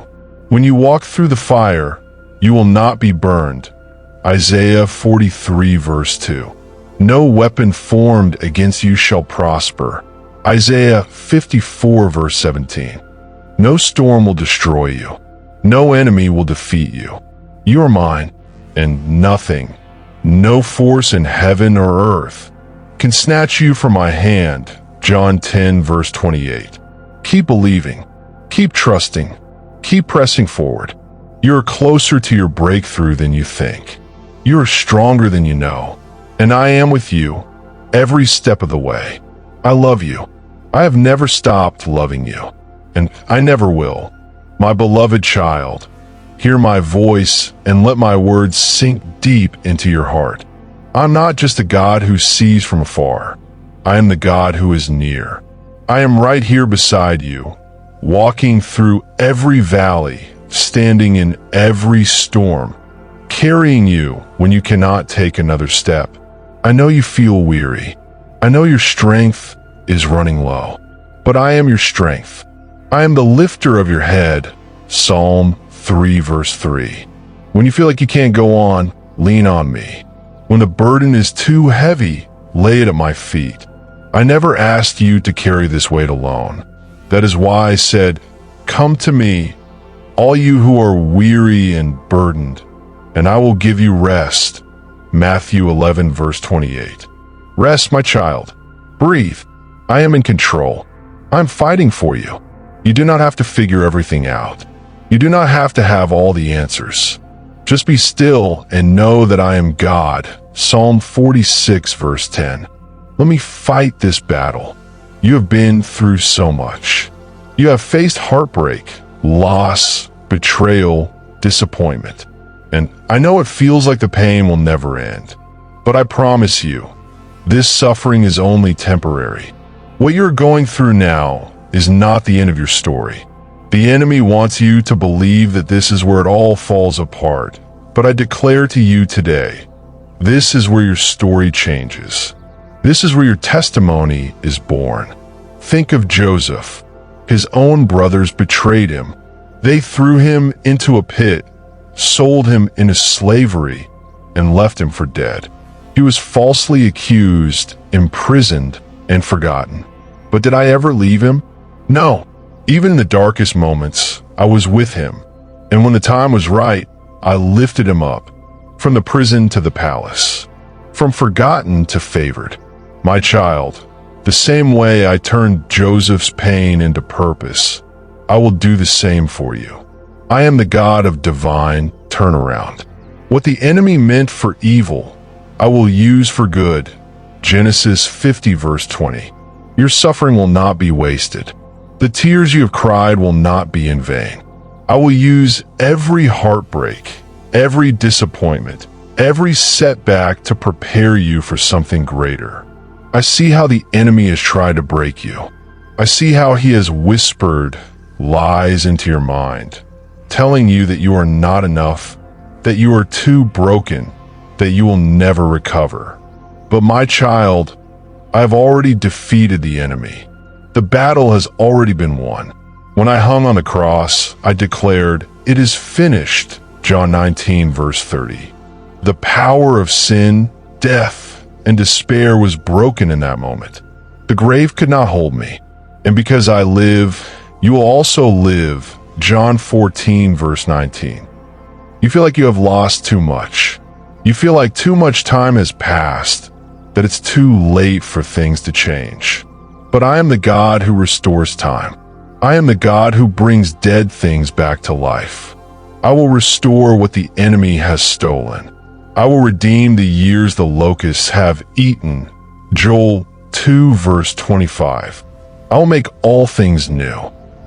When you walk through the fire, you will not be burned. Isaiah 43 verse 2. No weapon formed against you shall prosper. Isaiah 54 verse 17. No storm will destroy you. No enemy will defeat you. You are mine, and nothing, no force in heaven or earth, can snatch you from my hand. John 10 verse 28. Keep believing. Keep trusting. Keep pressing forward. You are closer to your breakthrough than you think. You are stronger than you know. And I am with you every step of the way. I love you. I have never stopped loving you. And I never will. My beloved child, hear my voice and let my words sink deep into your heart. I'm not just a God who sees from afar. I am the God who is near. I am right here beside you, walking through every valley, standing in every storm, carrying you when you cannot take another step. I know you feel weary. I know your strength is running low, but I am your strength. I am the lifter of your head. Psalm 3 verse 3. When you feel like you can't go on, lean on me. When the burden is too heavy, lay it at my feet. I never asked you to carry this weight alone. That is why I said, come to me, all you who are weary and burdened, and I will give you rest. Matthew 11 verse 28. Rest, my child. Breathe. I am in control. I'm fighting for you. You do not have to figure everything out. You do not have to have all the answers. Just be still and know that I am God. Psalm 46 verse 10. Let me fight this battle. You have been through so much. You have faced heartbreak, loss, betrayal, disappointment. And I know it feels like the pain will never end. But I promise you, this suffering is only temporary. What you're going through now is not the end of your story. The enemy wants you to believe that this is where it all falls apart. But I declare to you today, this is where your story changes. This is where your testimony is born. Think of Joseph. His own brothers betrayed him. They threw him into a pit, sold him into slavery, and left him for dead. He was falsely accused, imprisoned, and forgotten. But did I ever leave him? No. Even in the darkest moments, I was with him. And when the time was right, I lifted him up. From the prison to the palace. From forgotten to favored. My child, the same way I turned Joseph's pain into purpose, I will do the same for you. I am the God of divine turnaround. What the enemy meant for evil, I will use for good. Genesis 50 verse 20. Your suffering will not be wasted. The tears you have cried will not be in vain. I will use every heartbreak, every disappointment, every setback to prepare you for something greater. I see how the enemy has tried to break you. I see how he has whispered lies into your mind, telling you that you are not enough, that you are too broken, that you will never recover. But my child, I have already defeated the enemy. The battle has already been won. When I hung on the cross, I declared, "It is finished," John 19 verse 30. The power of sin, death, and despair was broken in that moment. The grave could not hold me. And because I live, you will also live, John 14 verse 19. You feel like you have lost too much. You feel like too much time has passed, that it's too late for things to change. But I am the God who restores time. I am the God who brings dead things back to life. I will restore what the enemy has stolen. I will redeem the years the locusts have eaten. Joel 2 verse 25. I will make all things new.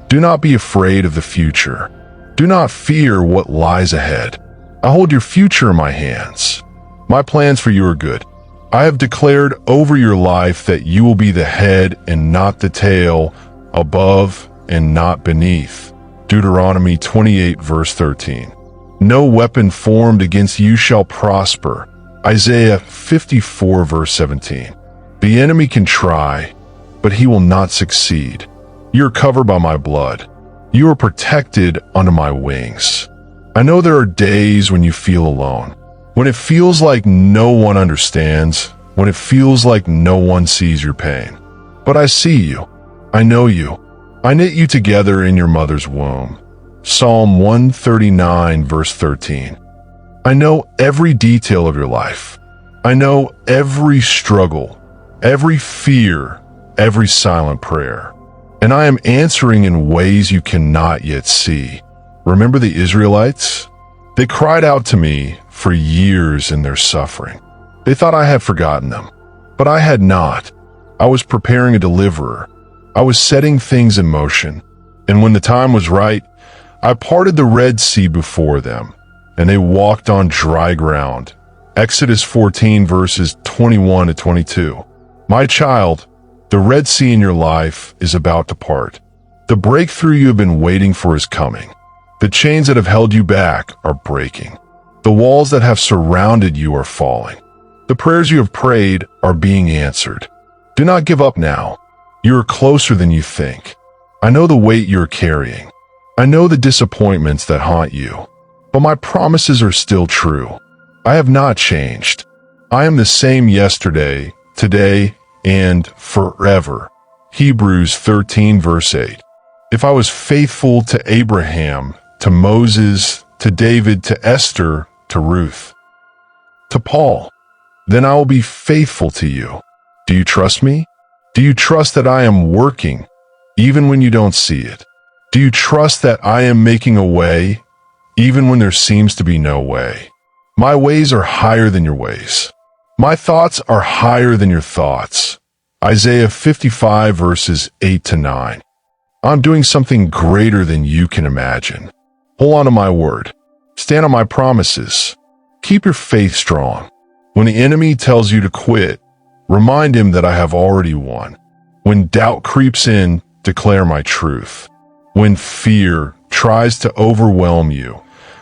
Do not be afraid of the future. Do not fear what lies ahead. I hold your future in my hands. My plans for you are good. I have declared over your life that you will be the head and not the tail, above and not beneath. Deuteronomy 28 verse 13. No weapon formed against you shall prosper. Isaiah 54 verse 17. The enemy can try, but he will not succeed. You are covered by my blood. You are protected under my wings. I know there are days when you feel alone. When it feels like no one understands, when it feels like no one sees your pain. But I see you. I know you. I knit you together in your mother's womb. Psalm 139 verse 13. I know every detail of your life. I know every struggle, every fear, every silent prayer. And I am answering in ways you cannot yet see. Remember the Israelites? They cried out to me for years in their suffering. They thought I had forgotten them, but I had not. I was preparing a deliverer. I was setting things in motion. And when the time was right, I parted the Red Sea before them, and they walked on dry ground. Exodus 14 verses 21 to 22. My child, the Red Sea in your life is about to part. The breakthrough you have been waiting for is coming. The chains that have held you back are breaking. The walls that have surrounded you are falling. The prayers you have prayed are being answered. Do not give up now. You are closer than you think. I know the weight you're carrying. I know the disappointments that haunt you. But my promises are still true. I have not changed. I am the same yesterday, today, and forever. Hebrews 13 verse 8. If I was faithful to Abraham, to Moses, to David, to Esther, to Ruth, to Paul, then I will be faithful to you. Do you trust me? Do you trust that I am working, even when you don't see it? Do you trust that I am making a way, even when there seems to be no way? My ways are higher than your ways. My thoughts are higher than your thoughts. Isaiah 55 verses 8 to 9. I'm doing something greater than you can imagine. Hold on to my word. Stand on my promises. Keep your faith strong. When the enemy tells you to quit, remind him that I have already won. When doubt creeps in, declare my truth. When fear tries to overwhelm you,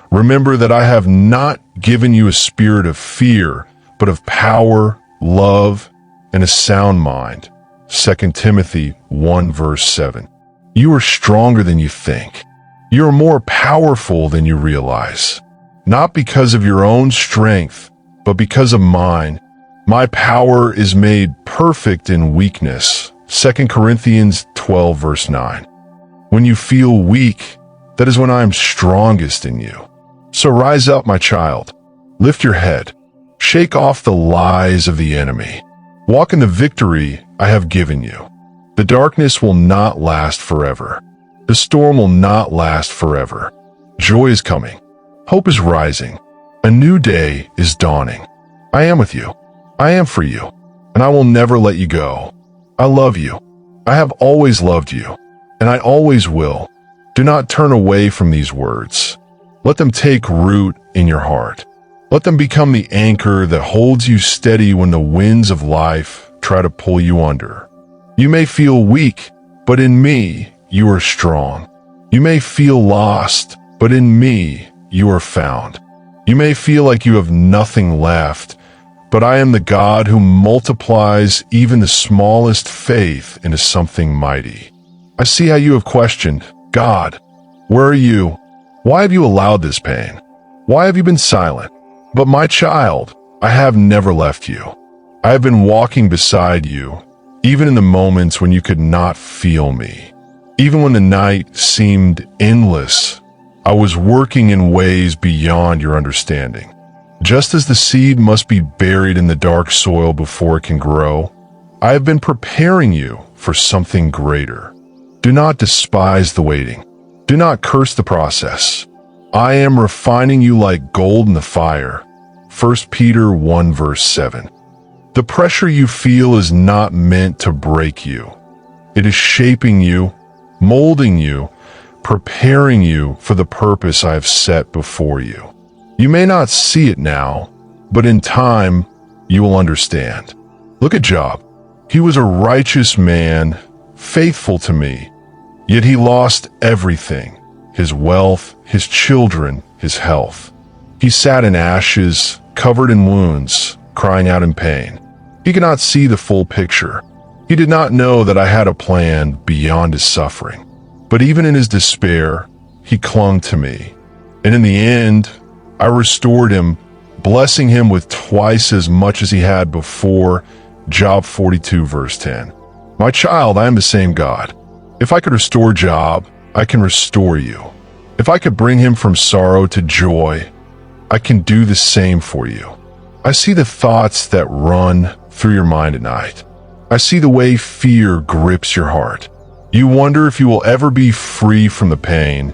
remember that I have not given you a spirit of fear, but of power, love, and a sound mind. 2 Timothy 1 verse 7. You are stronger than you think. You are more powerful than you realize. Not because of your own strength, but because of mine. My power is made perfect in weakness. 2 Corinthians 12 verse 9. When you feel weak, that is when I am strongest in you. So rise up, my child. Lift your head. Shake off the lies of the enemy. Walk in the victory I have given you. The darkness will not last forever. The storm will not last forever. Joy is coming. Hope is rising. A new day is dawning. I am with you. I am for you. And I will never let you go. I love you. I have always loved you. And I always will. Do not turn away from these words. Let them take root in your heart. Let them become the anchor that holds you steady when the winds of life try to pull you under. You may feel weak, but in me, you are strong. You may feel lost, but in me, you are found. You may feel like you have nothing left, but I am the God who multiplies even the smallest faith into something mighty. I see how you have questioned, God, where are you? Why have you allowed this pain? Why have you been silent? But my child, I have never left you. I have been walking beside you, even in the moments when you could not feel me. Even when the night seemed endless, I was working in ways beyond your understanding. Just as the seed must be buried in the dark soil before it can grow, I have been preparing you for something greater. Do not despise the waiting. Do not curse the process. I am refining you like gold in the fire. 1 Peter 1 verse 7. The pressure you feel is not meant to break you. It is shaping you, molding you, preparing you for the purpose I have set before you. You may not see it now, but in time, you will understand. Look at Job. He was a righteous man, faithful to me, yet he lost everything: his wealth, his children, his health. He sat in ashes, covered in wounds, crying out in pain. He could not see the full picture. He did not know that I had a plan beyond his suffering. But even in his despair, he clung to me. And in the end, I restored him, blessing him with twice as much as he had before. Job 42 verse 10. My child, I am the same God. If I could restore Job, I can restore you. If I could bring him from sorrow to joy, I can do the same for you. I see the thoughts that run through your mind at night. I see the way fear grips your heart. You wonder if you will ever be free from the pain,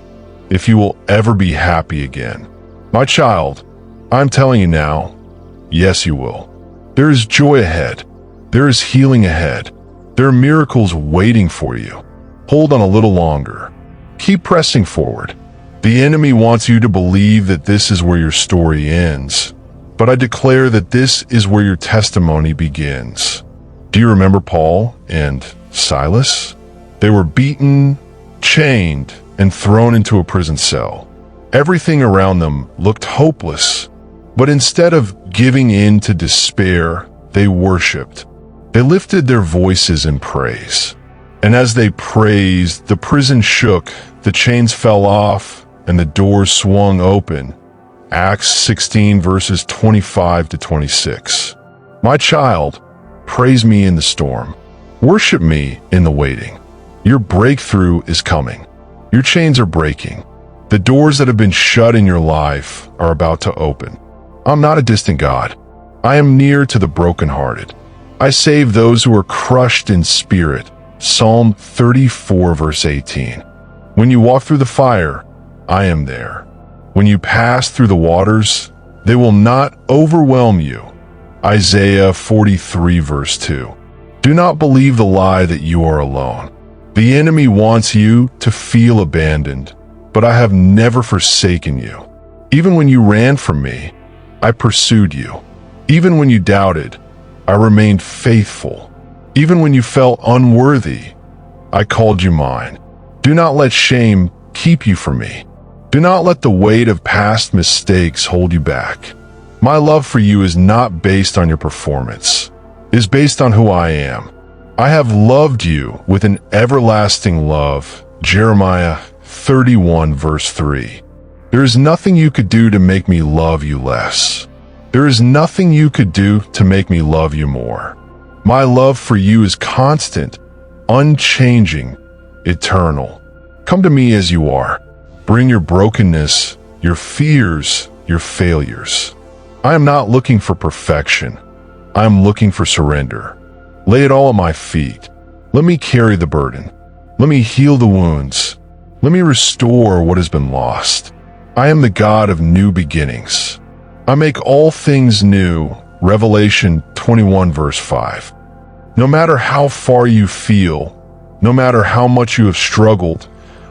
if you will ever be happy again. My child, I'm telling you now, yes, you will. There is joy ahead. There is healing ahead. There are miracles waiting for you. Hold on a little longer. Keep pressing forward. The enemy wants you to believe that this is where your story ends, but I declare that this is where your testimony begins. Do you remember Paul and Silas? They were beaten, chained, and thrown into a prison cell. Everything around them looked hopeless, but instead of giving in to despair, they worshiped. They lifted their voices in praise. And as they praised, the prison shook, the chains fell off, and the doors swung open. Acts 16 verses 25 to 26. My child, praise me in the storm. Worship me in the waiting. Your breakthrough is coming. Your chains are breaking. The doors that have been shut in your life are about to open. I'm not a distant God. I am near to the brokenhearted. I save those who are crushed in spirit. Psalm 34 verse 18. When you walk through the fire, I am there. When you pass through the waters, they will not overwhelm you. Isaiah 43 verse 2. Do not believe the lie that you are alone. The enemy wants you to feel abandoned, but I have never forsaken you. Even when you ran from me, I pursued you. Even when you doubted, I remained faithful. Even when you felt unworthy, I called you mine. Do not let shame keep you from me. Do not let the weight of past mistakes hold you back. My love for you is not based on your performance. It is based on who I am. I have loved you with an everlasting love. Jeremiah 31 verse 3. There is nothing you could do to make me love you less. There is nothing you could do to make me love you more. My love for you is constant, unchanging, eternal. Come to me as you are. Bring your brokenness, your fears, your failures. I am not looking for perfection. I am looking for surrender. Lay it all at my feet. Let me carry the burden. Let me heal the wounds. Let me restore what has been lost. I am the God of new beginnings. I make all things new. Revelation 21 verse 5. No matter how far you feel, no matter how much you have struggled,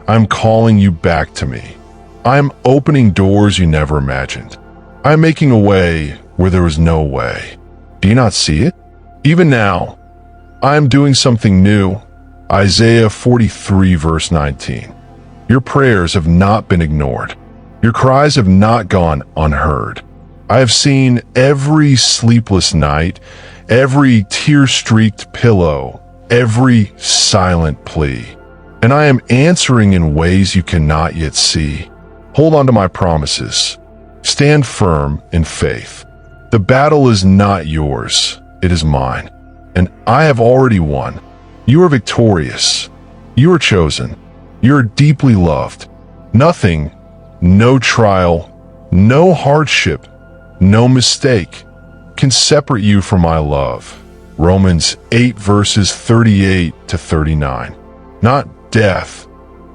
I am calling you back to me. I am opening doors you never imagined. I am making a way where there was no way. Do you not see it? Even now, I am doing something new. Isaiah 43 verse 19. Your prayers have not been ignored. Your cries have not gone unheard. I have seen every sleepless night, every tear-streaked pillow, every silent plea. And I am answering in ways you cannot yet see. Hold on to my promises. Stand firm in faith. The battle is not yours, it is mine. And I have already won. You are victorious. You are chosen. You are deeply loved. Nothing, no trial, no hardship, no mistake can separate you from my love. Romans 8 verses 38 to 39. Not death,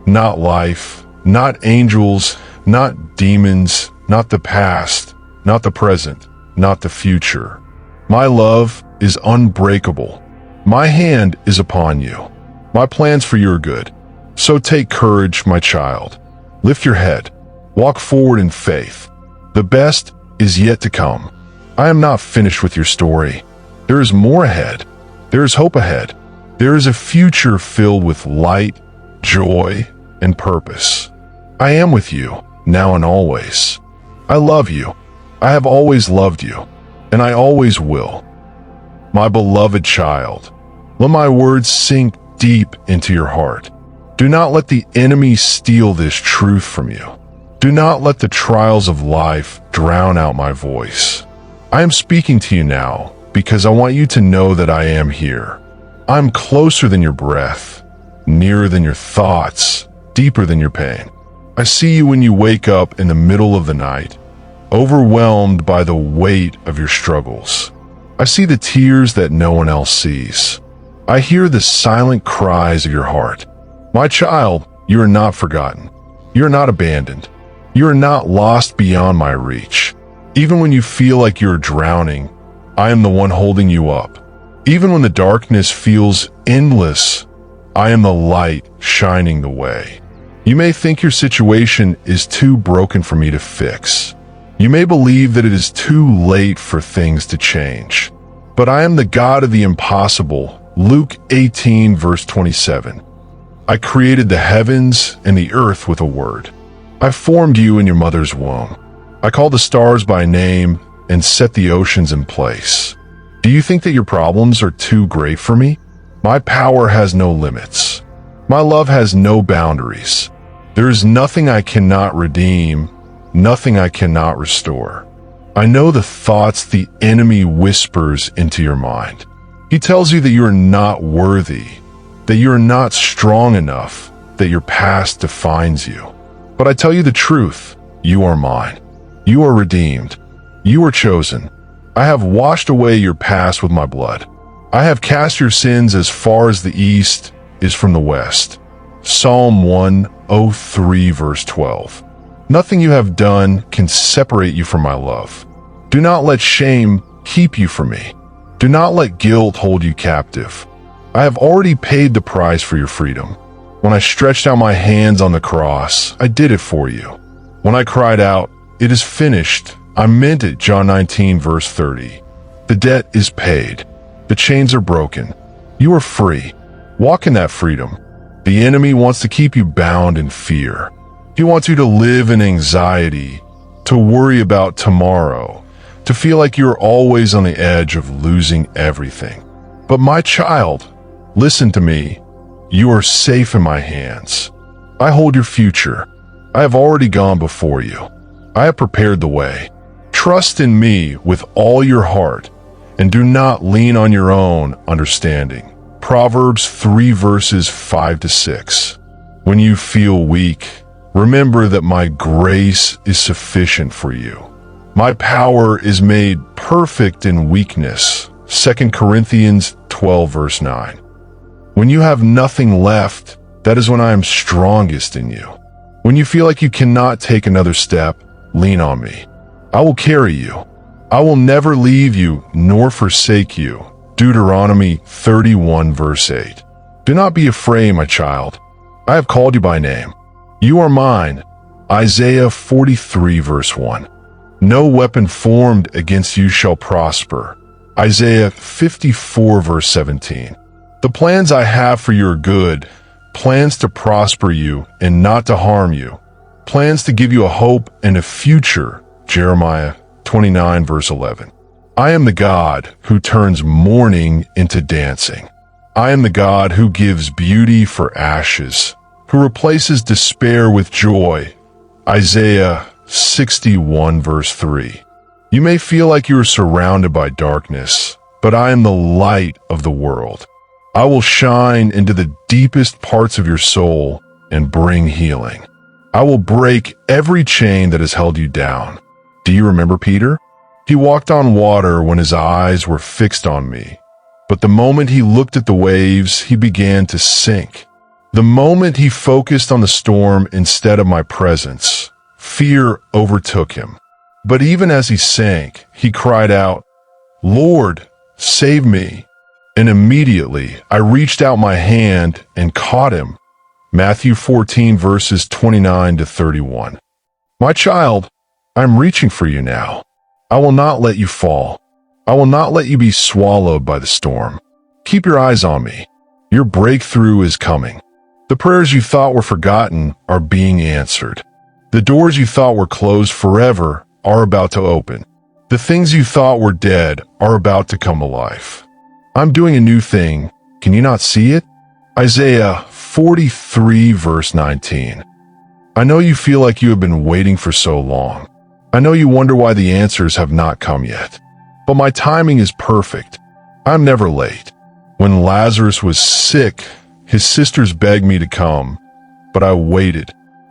not life, not angels, not demons, not the past, not the present, not the future. My love is unbreakable. My hand is upon you. My plans for your good. So take courage, my child. Lift your head. Walk forward in faith. The best is yet to come. I am not finished with your story. There is more ahead. There is hope ahead. There is a future filled with light, joy, and purpose. I am with you, now and always. I love you. I have always loved you, and I always will. My beloved child, let my words sink deep into your heart. Do not let the enemy steal this truth from you. Do not let the trials of life drown out my voice. I am speaking to you now because I want you to know that I am here. I'm closer than your breath, nearer than your thoughts, deeper than your pain. I see you when you wake up in the middle of the night, overwhelmed by the weight of your struggles. I see the tears that no one else sees. I hear the silent cries of your heart. My child, you are not forgotten. You are not abandoned. You are not lost beyond my reach. Even when you feel like you're drowning, I am the one holding you up. Even when the darkness feels endless, I am the light shining the way. You may think your situation is too broken for me to fix. You may believe that it is too late for things to change. But I am the God of the impossible. Luke 18 verse 27. I created the heavens and the earth with a word. I formed you in your mother's womb. I called the stars by name and set the oceans in place. Do you think that your problems are too great for me? My power has no limits. My love has no boundaries. There is nothing I cannot redeem, nothing I cannot restore. I know the thoughts the enemy whispers into your mind. He tells you that you are not worthy, that you are not strong enough, that your past defines you. But I tell you the truth, you are mine. You are redeemed. You are chosen. I have washed away your past with my blood. I have cast your sins as far as the east is from the west. Psalm 103 verse 12. Nothing you have done can separate you from my love. Do not let shame keep you from me. Do not let guilt hold you captive. I have already paid the price for your freedom. When I stretched out my hands on the cross, I did it for you. When I cried out, "It is finished," I meant it, John 19 verse 30. The debt is paid. The chains are broken. You are free. Walk in that freedom. The enemy wants to keep you bound in fear. He wants you to live in anxiety, to worry about tomorrow, to feel like you're always on the edge of losing everything. But my child, listen to me. You are safe in my hands. I hold your future. I have already gone before you. I have prepared the way. Trust in me with all your heart, and do not lean on your own understanding. Proverbs 3 verses 5 to 6. When you feel weak, remember that my grace is sufficient for you. My power is made perfect in weakness. 2 Corinthians 12 verse 9. When you have nothing left, that is when I am strongest in you. When you feel like you cannot take another step, lean on me. I will carry you. I will never leave you nor forsake you. Deuteronomy 31 verse 8. Do not be afraid, my child. I have called you by name. You are mine. Isaiah 43 verse 1. No weapon formed against you shall prosper. Isaiah 54 verse 17. The plans I have for you are good, plans to prosper you and not to harm you, plans to give you a hope and a future. Jeremiah 29 verse 11. I am the God who turns mourning into dancing. I am the God who gives beauty for ashes, who replaces despair with joy. Isaiah 61 verse 3. You may feel like you are surrounded by darkness, but I am the light of the world. I will shine into the deepest parts of your soul and bring healing. I will break every chain that has held you down. Do you remember Peter? He walked on water when his eyes were fixed on me. But the moment he looked at the waves, he began to sink. The moment he focused on the storm instead of my presence, fear overtook him. But even as he sank, he cried out, "Lord, save me." And immediately I reached out my hand and caught him. Matthew 14 verses 29 to 31. My child, I'm reaching for you now. I will not let you fall. I will not let you be swallowed by the storm. Keep your eyes on me. Your breakthrough is coming. The prayers you thought were forgotten are being answered. The doors you thought were closed forever are about to open. The things you thought were dead are about to come alive. I'm doing a new thing. Can you not see it? Isaiah 43 verse 19. I know you feel like you have been waiting for so long. I know you wonder why the answers have not come yet. But my timing is perfect. I'm never late. When Lazarus was sick, his sisters begged me to come, but I waited.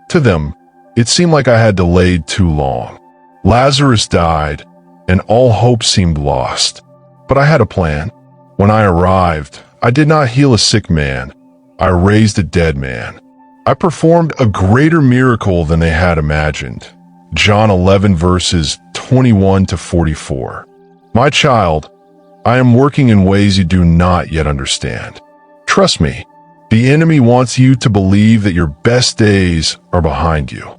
To them, it seemed like I had delayed too long. Lazarus died, and all hope seemed lost. But I had a plan. When I arrived, I did not heal a sick man. I raised a dead man. I performed a greater miracle than they had imagined. John 11 verses 21 to 44. My child, I am working in ways you do not yet understand. Trust me, the enemy wants you to believe that your best days are behind you.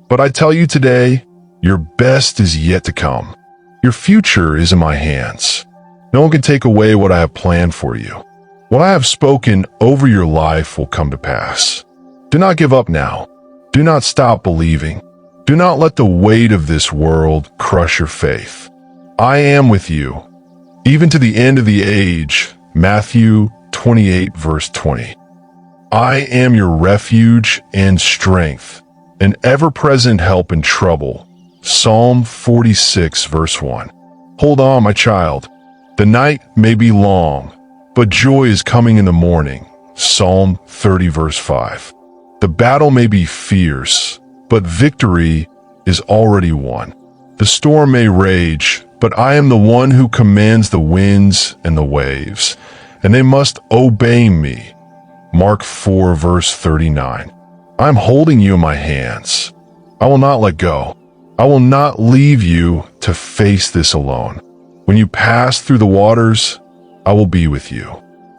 But I tell you today, your best is yet to come. Your future is in my hands. No one can take away what I have planned for you. What I have spoken over your life will come to pass. Do not give up now. Do not stop believing. Do not let the weight of this world crush your faith. I am with you, even to the end of the age. Matthew 28 verse 20. I am your refuge and strength, an ever-present help in trouble. Psalm 46 verse 1. Hold on, my child. The night may be long, but joy is coming in the morning. Psalm 30 verse 5. The battle may be fierce, but victory is already won. The storm may rage, but I am the one who commands the winds and the waves, and they must obey me. Mark 4 verse 39. I'm holding you in my hands. I will not let go. I will not leave you to face this alone. When you pass through the waters, I will be with you.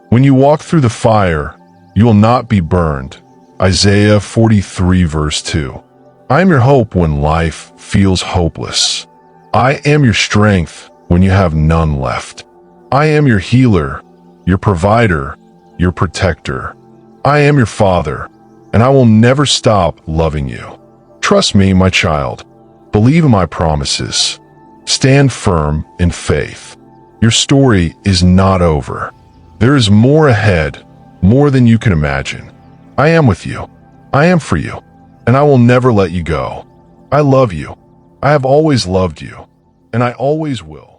When you walk through the fire, you will not be burned. Isaiah 43 verse 2. I am your hope when life feels hopeless. I am your strength when you have none left. I am your healer, your provider, your protector. I am your father, and I will never stop loving you. Trust me, my child. Believe in my promises. Stand firm in faith. Your story is not over. There is more ahead, more than you can imagine. I am with you. I am for you, and I will never let you go. I love you. I have always loved you, and I always will.